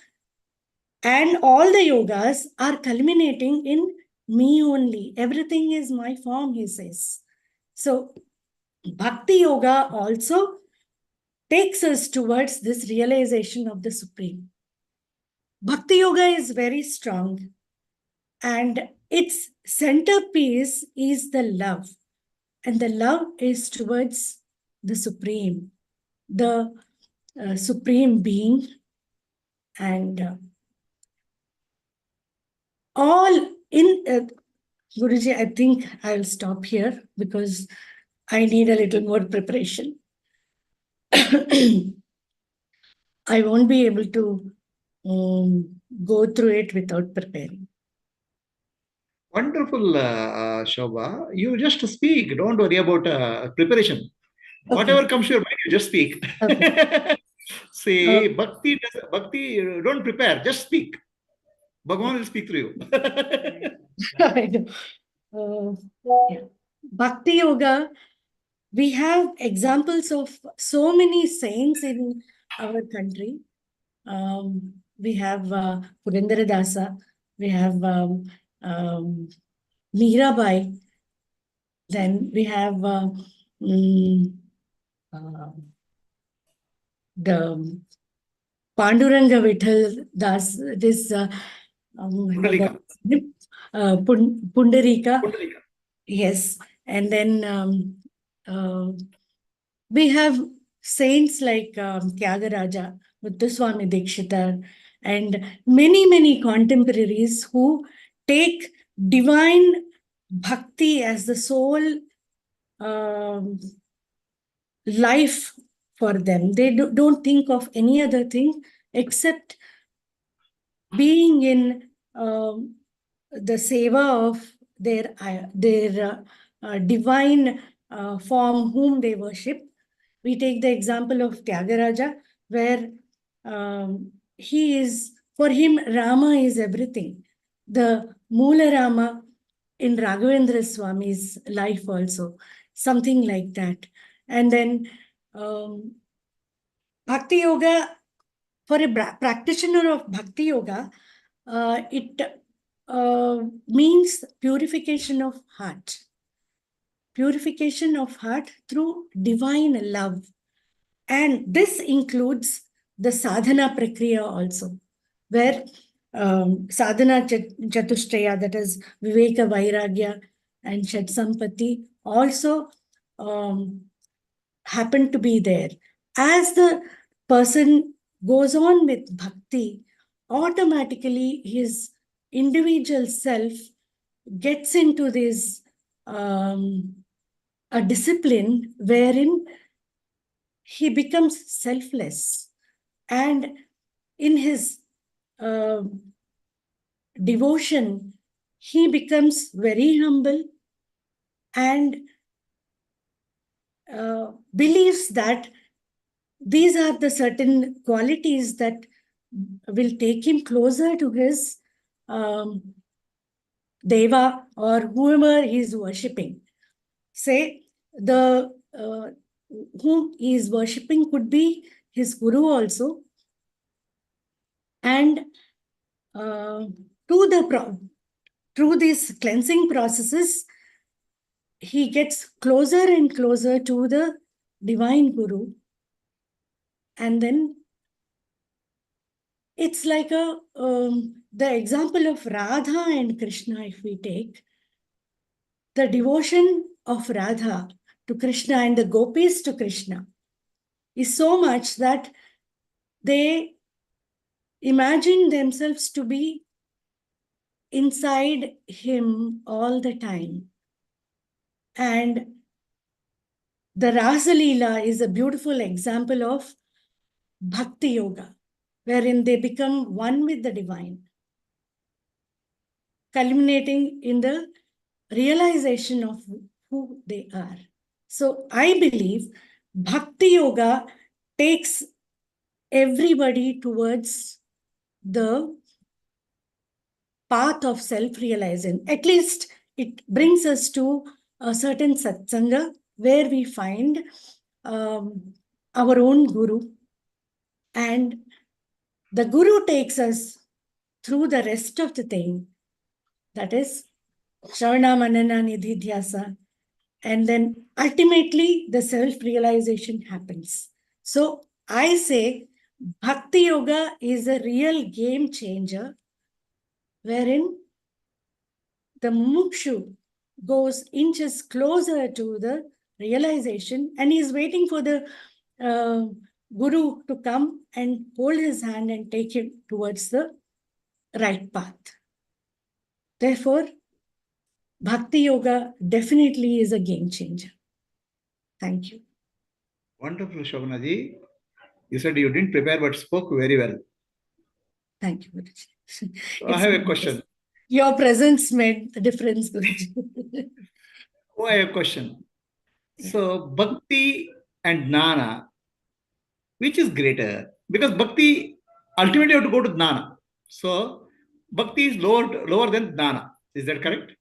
and all the yogas are culminating in me only. Everything is my form, he says. So bhakti yoga also takes us towards this realization of the Supreme. Bhakti yoga is very strong and its centerpiece is the love. And the love is towards the Supreme, the Supreme Being. And all in, Guruji, I think I'll stop here because I need a little more preparation. I won't be able to go through it without preparing. Wonderful, Shobha. You just speak. Don't worry about preparation. Okay. Whatever comes to your mind, you just speak. Okay. See, bhakti, don't prepare. Just speak. Bhagavan will speak through you. I know. Yeah. Bhakti Yoga, we have examples of so many saints in our country. We have Purandara Dasa, we have Mirabai, then we have the Panduranga Vittal Das, this Pundalika. Pundarika. Pundalika. Yes, and then we have saints like Tyagaraja, Muthuswami Dikshitar, and many contemporaries who take divine bhakti as the sole life for them. They don't think of any other thing except being in the seva of their divine form whom they worship. We take the example of Tyagaraja, where he is, for him, Rama is everything. The Moola Rama in Raghavendra Swami's life also, something like that. And then Bhakti Yoga, for a practitioner of Bhakti Yoga, it means purification of heart. Purification of heart through divine love. And this includes the sadhana prakriya also, where sadhana chatushtaya, that is viveka, vairagya, and shat sampatti, also happen to be there. As the person goes on with bhakti, automatically his individual self gets into this a discipline wherein he becomes selfless, and in his devotion he becomes very humble and believes that these are the certain qualities that will take him closer to his deva or whoever he is worshipping. Say the whom he is worshipping could be his guru also, and through these cleansing processes, he gets closer and closer to the divine Guru. And then it's like the example of Radha and Krishna, if we take, the devotion of Radha to Krishna and the gopis to Krishna is so much that they imagine themselves to be inside him all the time. And the Rasa Leela is a beautiful example of Bhakti Yoga, wherein they become one with the divine, culminating in the realization of who they are. So I believe Bhakti Yoga takes everybody towards the path of self-realization. At least it brings us to a certain satsanga where we find our own Guru, and the Guru takes us through the rest of the thing, that is Shravana Manana Nidhi Dhyasa, and then ultimately the self-realization happens. So I say Bhakti Yoga is a real game changer, wherein the Mukshu inches closer to the realization, and he is waiting for the Guru to come and hold his hand and take him towards the right path. Therefore, Bhakti Yoga definitely is a game changer. Thank you. Wonderful, Shobhanaji. You said you didn't prepare but spoke very well. Thank you, Guruji. So I have a question. Your presence made the difference, Guruji. Oh, I have a question. So, Bhakti and Jnana, which is greater? Because Bhakti, ultimately you have to go to Jnana. So, Bhakti is lower than Jnana. Is that correct?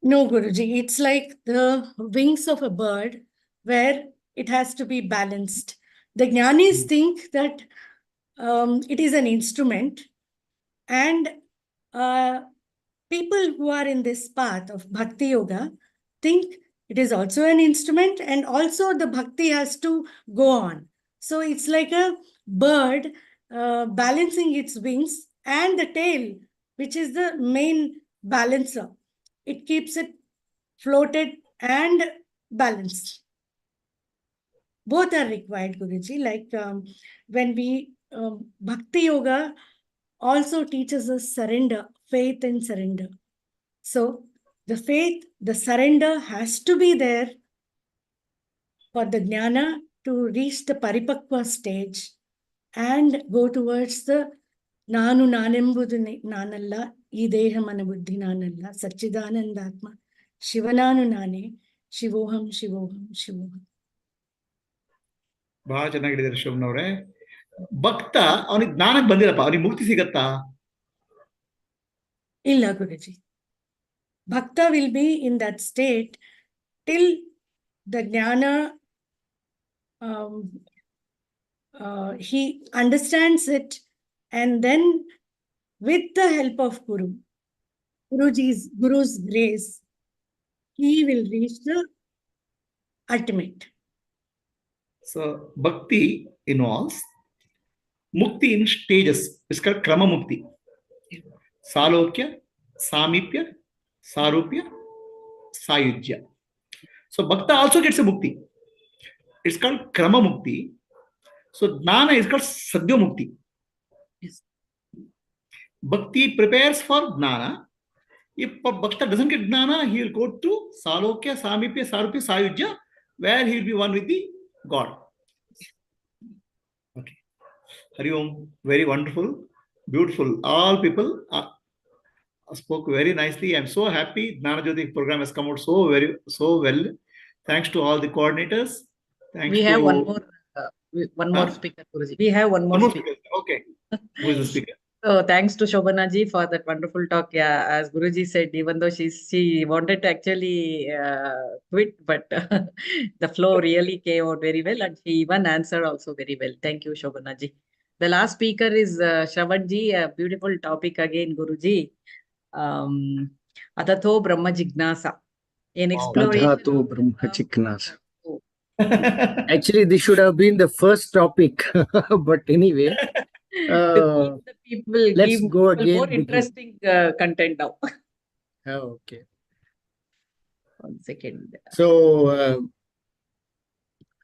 No, Guruji. It's like the wings of a bird where it has to be balanced. The Jnanis think that it is an instrument, and people who are in this path of Bhakti Yoga think it is also an instrument, and also the Bhakti has to go on. So it's like a bird balancing its wings and the tail, which is the main balancer. It keeps it floated and balanced. Both are required, Guruji. Like when we, Bhakti Yoga also teaches us surrender, faith and surrender. So the faith, the surrender has to be there for the Jnana to reach the Paripakva stage and go towards the Nanu Nanembudu Nanalla, Ideha Manabuddhi Nanalla, Satchidanandatma, Shivananu Nane, Shivoham, Shivoham, Shivoham. ಬಹಳ ಚೆನ್ನಾಗಿದ್ದಾರೆ ಶೋಭನವ್ರೆ. ಭಕ್ತ ಅವನಿಗೆ ಜ್ಞಾನಕ್ಕೆ ಬಂದಿರಪ್ಪ, ಅವನಿಗೆ ಮುಕ್ತಿ ಸಿಗತ್ತಾ? Illa, Guruji. Bhakta will be in that state till the Jnana, he understands it, and then with the help of Guru's grace, he will reach the ultimate. So, bhakti involves mukti in stages. It's called krama mukti. Salokya, samipya, sarupya, sayujya. So, bhakta also gets a mukti. It's called krama mukti. So, jnana is called sadhya mukti. Yes. Bhakti prepares for jnana. If a bhakta doesn't get jnana, he will go to salokya, samipya, sarupya, sayujya, where he will be one with the God. Okay. Hari Om, very wonderful, beautiful. All people spoke very nicely. I'm so happy. Jnana Jyoti program has come out so well. Thanks to all the coordinators. Thanks We to have one more speaker, Guruji. We have one more speaker. Okay. Who is the speaker? So thanks to Shobhana ji for that wonderful talk. Yeah, as Guruji said, even though she wanted to actually quit, but the flow really came out very well, and she even answered also very well. Thank you, Shobhana ji. The last speaker is Shravan ji. A beautiful topic again, Guruji. Adato Brahma Jignasa. An exploration Adhato of Brahma the Jignasa. Oh, Actually, this should have been the first topic, but anyway, to keep the people, let's give go people more again. Begin. interesting content now. Okay. 1 second. So,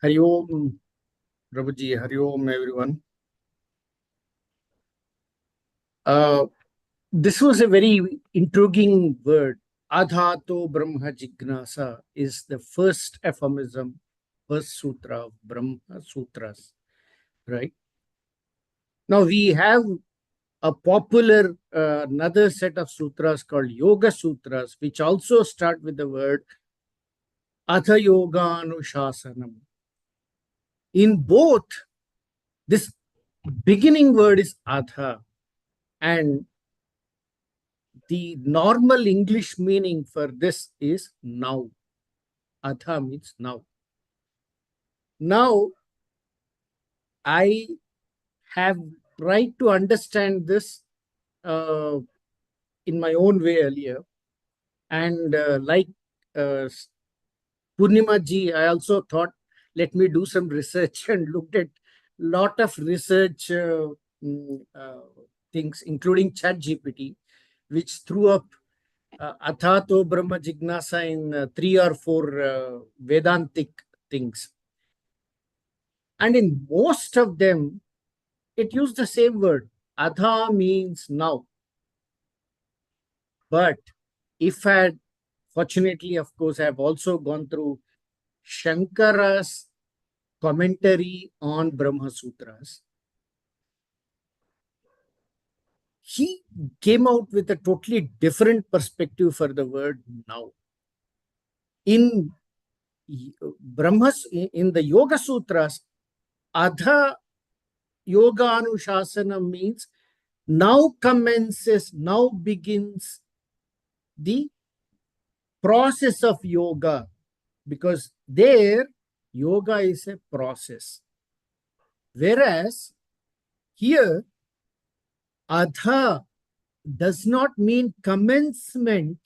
Hari Om, Prabhuji, Hari Om, everyone. This was a very intriguing word. Adhato Brahma Jignasa is the first aphorism, first sutra of Brahma Sutras, right? Now we have a popular another set of sutras called Yoga Sutras, which also start with the word Atha Yoga Anushasanam. In both, this beginning word is Atha, and the normal English meaning for this is now. Atha means now. Now, I have tried to understand this in my own way earlier. And like Purnima ji, I also thought, let me do some research and looked at lot of research things, including ChatGPT, which threw up Athato Brahma Jignasa in 3 or 4 Vedantic things. And in most of them, it used the same word. Adha means now. But if I had, fortunately, of course, I have also gone through Shankara's commentary on Brahma Sutras. He came out with a totally different perspective for the word now. In Brahmas, in the Yoga Sutras, Adha Yoga Anushasana means now commences, now begins the process of yoga, because there yoga is a process. Whereas here, Adha does not mean commencement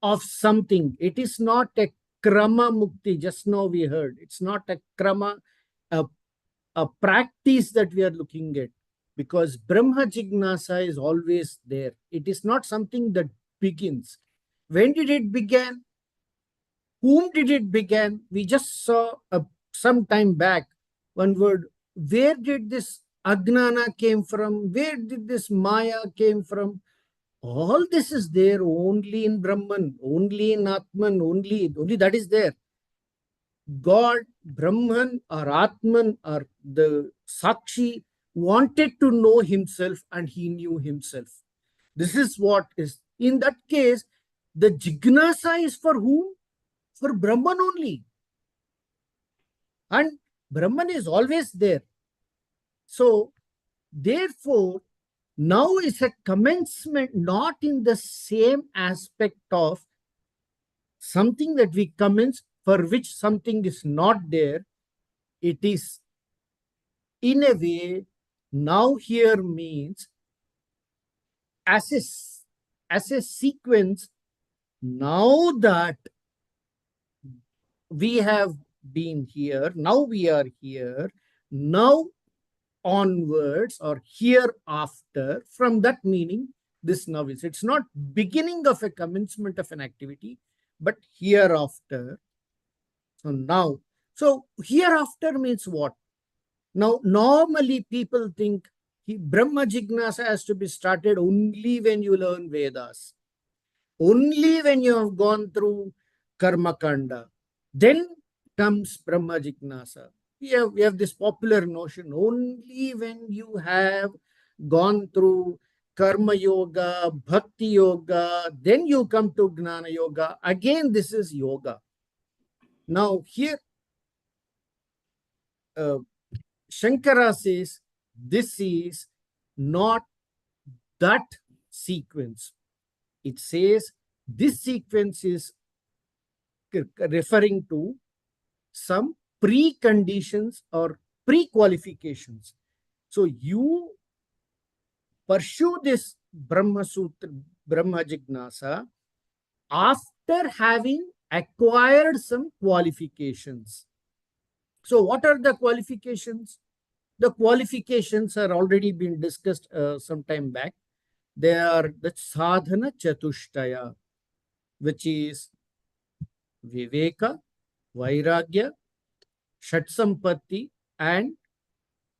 of something. It is not a krama mukti. Just now we heard. It's not a krama, a practice that we are looking at, because Brahma Jignasa is always there. It is not something that begins. When did it begin? Whom did it begin? We just saw some time back one word. Where did this Ajnana came from? Where did this Maya came from? All this is there only in Brahman, only in Atman, only that is there. God, Brahman or Atman or the Sakshi wanted to know himself, and he knew himself. This is what is. In that case, the Jignasa is for whom? For Brahman only. And Brahman is always there. So, therefore, now is a commencement, not in the same aspect of something that we commence for which something is not there. It is, in a way, now here means as a sequence, now that we have been here, now we are here, now onwards or hereafter, from that meaning, this now is. It's not beginning of a commencement of an activity, but hereafter. So now, so hereafter means what? Now, normally people think Brahma Jignasa has to be started only when you learn Vedas, only when you have gone through Karma Kanda. Then comes Brahma Jignasa. We have this popular notion, only when you have gone through Karma Yoga, Bhakti Yoga, then you come to Jnana Yoga. Again, this is yoga. Now here, Shankara says, this is not that sequence. It says this sequence is referring to some preconditions or pre-qualifications. So you pursue this Brahma Sutra, Brahma Jignasa after having acquired some qualifications. So what are the qualifications? The qualifications are already been discussed some time back. They are the sadhana chatushtaya, which is viveka, vairagya, shatsampatti, and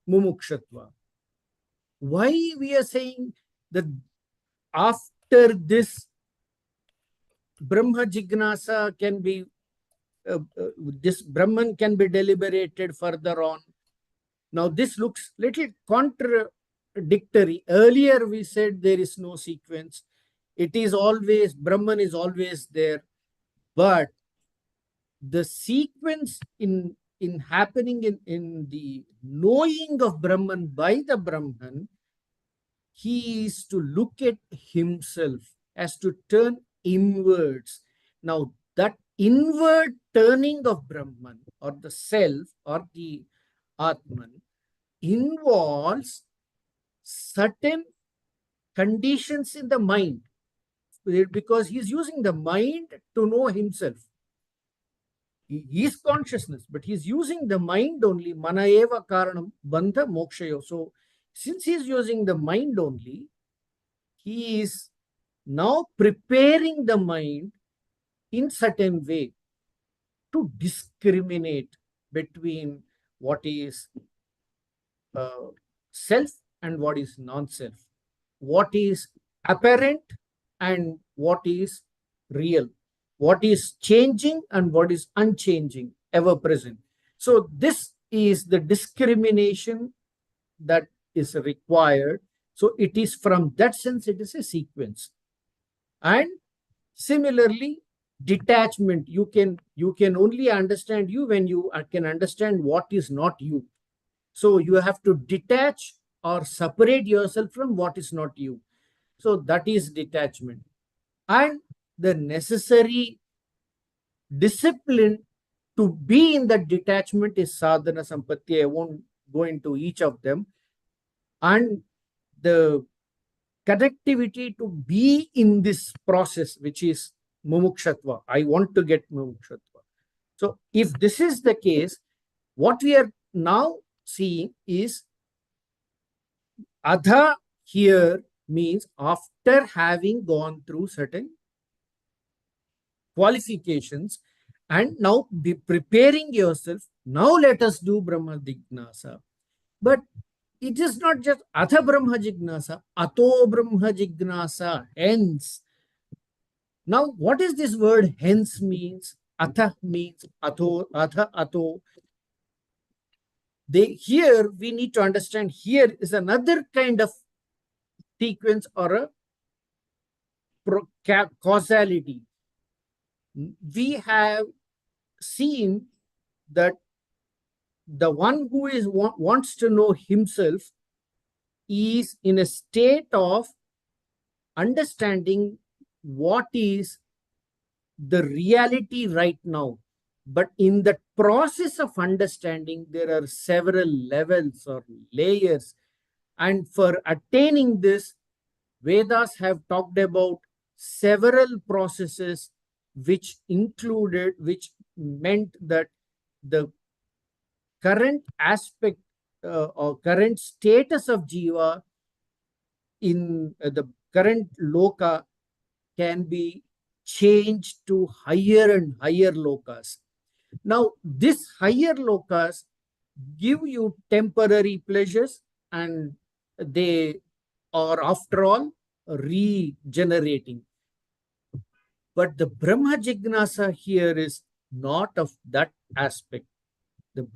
mumukshatva. Why we are saying that after this Brahma Jignasa can be, this Brahman can be deliberated further on. Now this looks little contradictory. Earlier we said there is no sequence. It is always, Brahman is always there. But the sequence in happening in the knowing of Brahman by the Brahman, he is to look at himself, as to turn inwards. Now that inward turning of Brahman or the self or the Atman involves certain conditions in the mind, because he's using the mind to know himself. He is consciousness, but he's using the mind only. Mana eva karanam bandha mokshayo. So since he's using the mind only, he is now preparing the mind in certain way to discriminate between what is self and what is non-self, what is apparent and what is real, what is changing and what is unchanging, ever present. So this is the discrimination that is required. So it is, from that sense, it is a sequence. And similarly, detachment, you can only understand you when you can understand what is not you. So you have to detach or separate yourself from what is not you. So that is detachment. And the necessary discipline to be in that detachment is sadhana sampatti. I won't go into each of them. And the connectivity to be in this process, which is mumukshatva. I want to get mumukshatva. So if this is the case, what we are now seeing is adha here means after having gone through certain qualifications and now be preparing yourself. Now let us do Brahma Jignasa. But it is not just Atha Brahma Jignasa, Ato Brahma Jignasa, hence. Now, what is this word hence means? Atha means Ato, Atha, Ato. Here we need to understand, here is another kind of sequence or a causality. We have seen that the one who wants to know himself is in a state of understanding what is the reality right now. But in the process of understanding, there are several levels or layers. And for attaining this, Vedas have talked about several processes which meant that the current aspect or current status of Jiva in the current loka can be changed to higher and higher lokas. Now, these higher lokas give you temporary pleasures and they are, after all, regenerating. But the Brahma Jignasa here is not of that aspect. The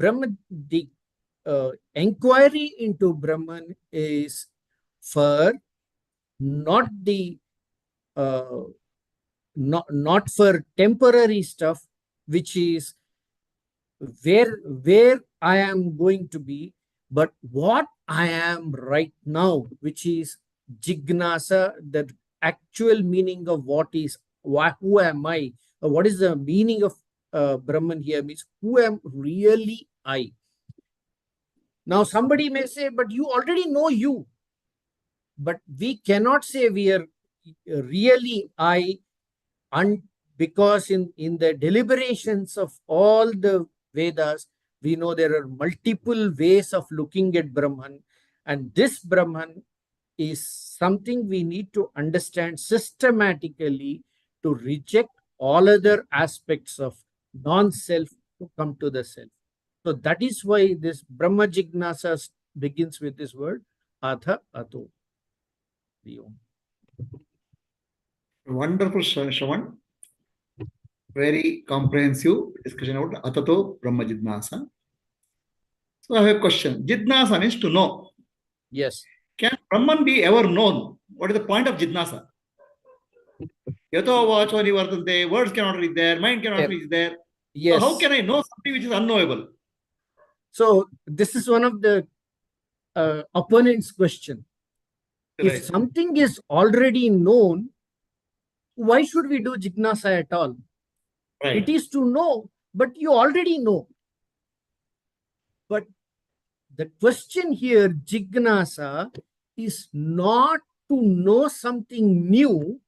inquiry into Brahman is for not for temporary stuff, which is where I am going to be, but what I am right now, which is Jignasa, the actual meaning of who am I? What is the meaning of Brahman here means who am really I. Now somebody may say, but you already know you. But we cannot say we are really I And because in the deliberations of all the Vedas, we know there are multiple ways of looking at Brahman. And this Brahman is something we need to understand systematically to reject all other aspects of non-self to come to the self. So that is why this Brahma Jignasa begins with this word, Atha Ato. Wonderful, Shravan. Very comprehensive discussion about Atato Brahma Jignasa. So I have a question. Jignasa means to know. Yes. Can Brahman be ever known? What is the point of Jignasa? Yato vacho nivartante, words cannot reach there, mind cannot reach there. Yes. So how can I know something which is unknowable? So this is one of the opponent's question. Right. If something is already known, why should we do Jignasa at all? Right. It is to know, but you already know. But the question here, Jignasa, is not to know something new,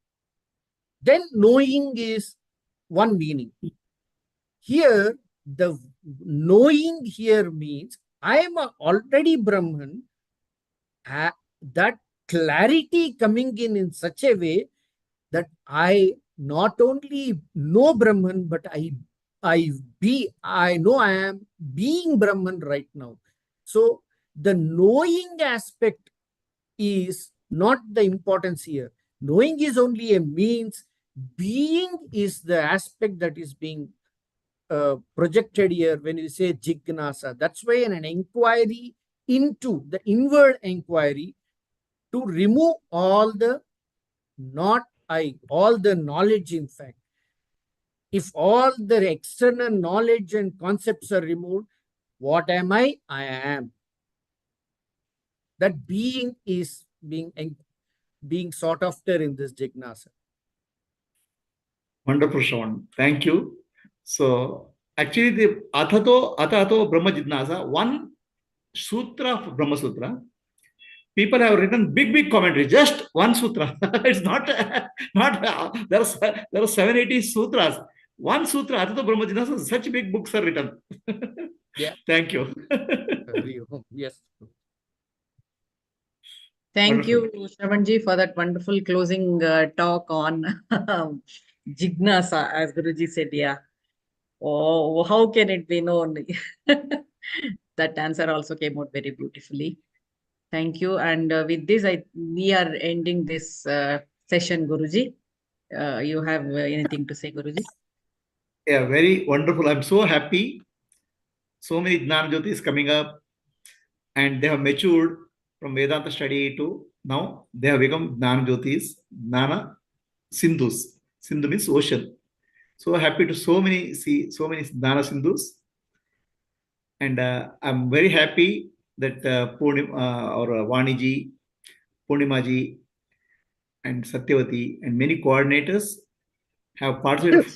then knowing is one meaning. Here, the knowing here means I am already Brahman. That clarity coming in such a way that I not only know Brahman, but I know I am being Brahman right now. So the knowing aspect is not the importance here. Knowing is only a means. Being is the aspect that is being projected here when you say Jignasa. That's why an inquiry into the inward inquiry to remove all the all the knowledge, in fact. If all the external knowledge and concepts are removed, what am I? I am. That being is being sought after in this Jignasa. Wonderful, Shravan. Thank you. So actually the Atato Brahma Jignasa, one sutra of Brahma Sutra, people have written big commentary, just one sutra. It's not there are 780 sutras. One sutra, Atato Brahma Jignasa, such big books are written. Yeah. Thank you. Yes. Thank you, Shravanji, for that wonderful closing talk on Jignasa, as Guruji said. Yeah. Oh, how can it be known? That answer also came out very beautifully. Thank you. And with this, we are ending this session, Guruji. You have anything to say, Guruji? Yeah, very wonderful. I'm so happy. So many Jnana Jyotis coming up, and they have matured from Vedanta study to now they have become Jnana Jyotis, Jnana Sindhus. Sindhu means ocean. So happy to see so many Jnana Sindhus. And I'm very happy that Vaniji, Purnimaji, and Satyavati, and many coordinators have participated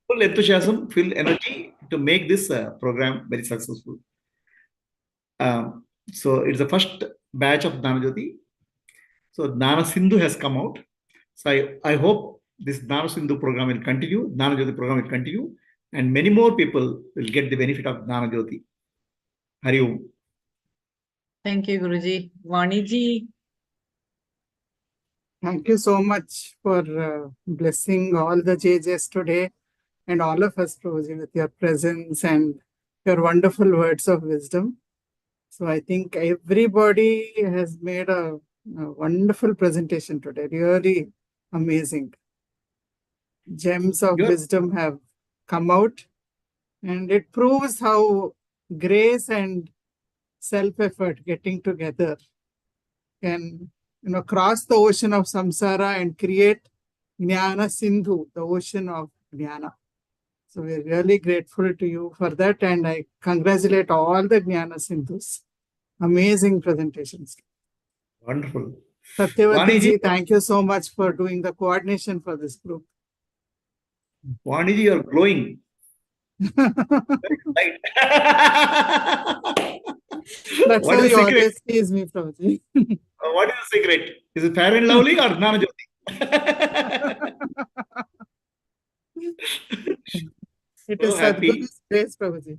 full enthusiasm, full energy to make this program very successful. So it's the first batch of Jnana Jyoti. So Jnana Sindhu has come out. So I hope this Jnana Sindhu program will continue, Jnana Jyoti program will continue, and many more people will get the benefit of Jnana Jyoti. Hari Om. Thank you, Guruji. Vaniji. Thank you so much for blessing all the JJs today and all of us, Prabhuji, with your presence and your wonderful words of wisdom. So I think everybody has made a wonderful presentation today. Really amazing. Gems of wisdom have come out, and it proves how grace and self-effort getting together can, cross the ocean of samsara and create Jnana Sindhu, the ocean of Jnana. So we're really grateful to you for that, and I congratulate all the Jnana Sindhus. Amazing presentations. Wonderful. Satyavati ji, thank you so much for doing the coordination for this group. Vaniji, you're glowing. That's what how is you the always tease me, Prabhuji. What is the secret? Is it Fair and Lovely or Jnana Jyoti? It So is happy. Sadhguru's grace, Prabhuji.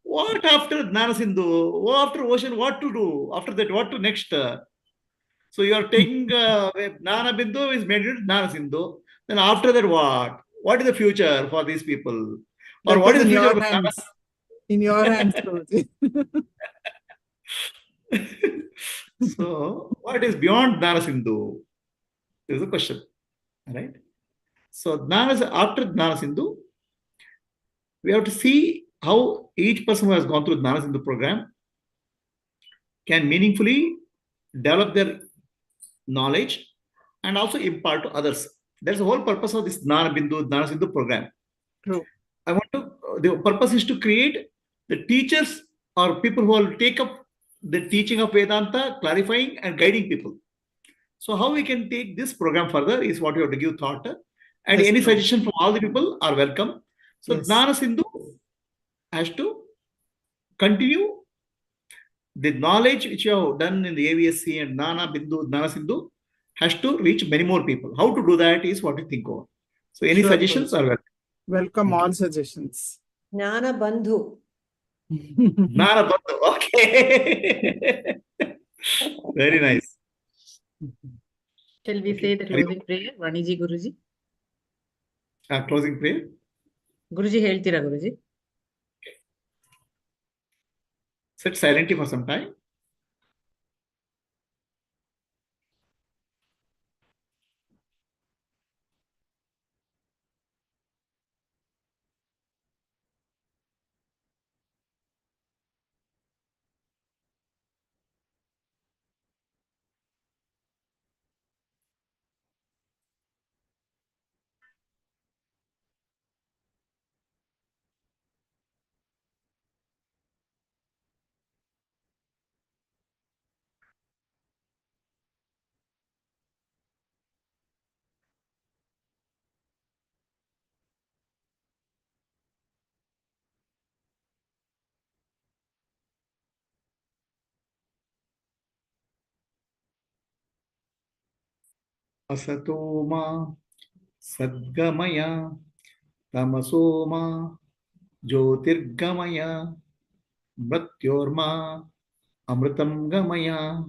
What after Jnana Sindhu? What after ocean? What to do? After that, what to next? So you are taking Jnana Bindu is made it Jnana Sindhu. Then after that, what? What is the future for these people? Or That what is is the in future your of hands. In your hands, Prabhuji. So, what is beyond Jnana Sindhu? Is the question, right? So, after Jnana Sindhu, we have to see how each person who has gone through Jnana Sindhu program can meaningfully develop their knowledge and also impart to others. That's the whole purpose of this Jnana Sindhu program. True. The purpose is to create the teachers or people who will take up the teaching of Vedanta, clarifying and guiding people. So how we can take this program further is what we have to give thought. And Yes, any Prabhuji. suggestion from all the people are welcome. So Yes. Jnana Sindhu has to continue the knowledge which you have done in the AVSC and Jnana Sindhu has to reach many more people. How to do that is what we think of. So any Sure, suggestions Prabhuji. are welcome. Welcome Thank all you. suggestions. Jnana Bandhu. Jnana Bandhu. Okay. Very nice. Shall we Okay. say the closing prayer? Vaniji Guruji. Closing prayer. Guruji ಹೇಳ್ತೀರಾ Guruji? Sit silently for some time. Asatoma Sadgamaya Tamasoma Jyotirgamaya Mrityorma Amritam Gamaya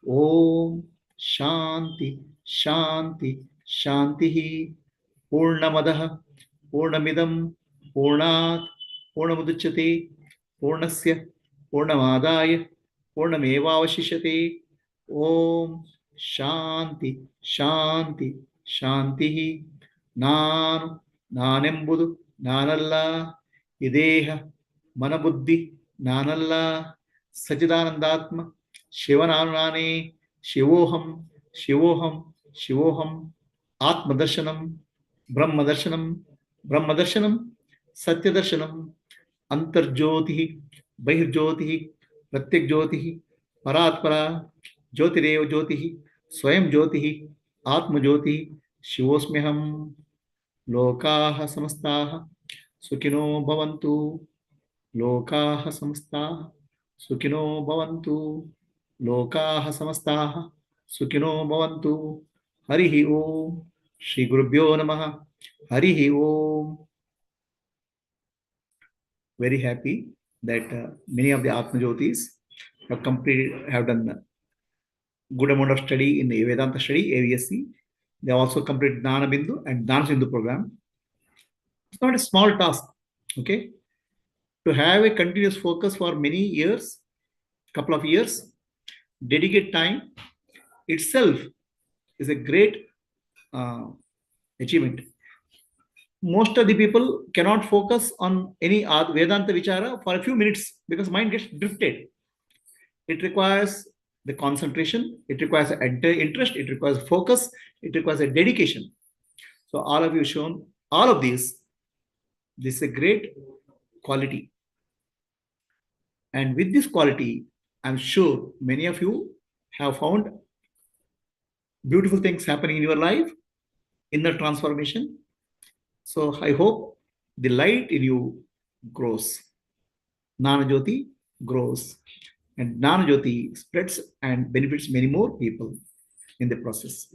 Om Shanti Shanti Shanti Purnamadaha Purnamidam Purnat Purnamuduchyate Purnasya Purnamadaya Purnamevavashishyate Om Shanti Shanti Shanti Nanu Nanembudu Nanalla Ideha Manabuddhi Nanalla Sachidanandatma Shivananane Shivoham Shivoham Shivoham Atmadarshanam Brahmadarshanam Brahmadarshanam Satyadarshanam Antarjyoti Bahirjyoti Pratyakjyoti Paratpara Jyotirev Jyoti Swayam Jyoti Atmajyoti Shivosmyaham Lokaha Samastaha Sukhino Bhavantu Lokaha Samastaha Sukhino Bhavantu Lokaha Samastaha Sukhino Bhavantu Harihi Om Shri Gurubhyo Namaha Harihi Om. Very happy that many of the Atmajyotis have done a good amount of study in the Vedanta study, AVSC. They also completed Jnana Bindu and Jnana Sindhu program. It's not a small task, okay? To have a continuous focus for many years, couple of years, dedicate time itself is a great achievement. Most of the people cannot focus on any Vedanta Vichara for a few minutes because mind gets drifted. It requires the concentration, it requires interest, it requires focus, it requires a dedication. So all of you shown all of these. This is a great quality. And with this quality, I'm sure many of you have found beautiful things happening in your life, inner transformation. So I hope the light in you grows. Jnana Jyoti grows. And Jnana Jyoti spreads and benefits many more people in the process.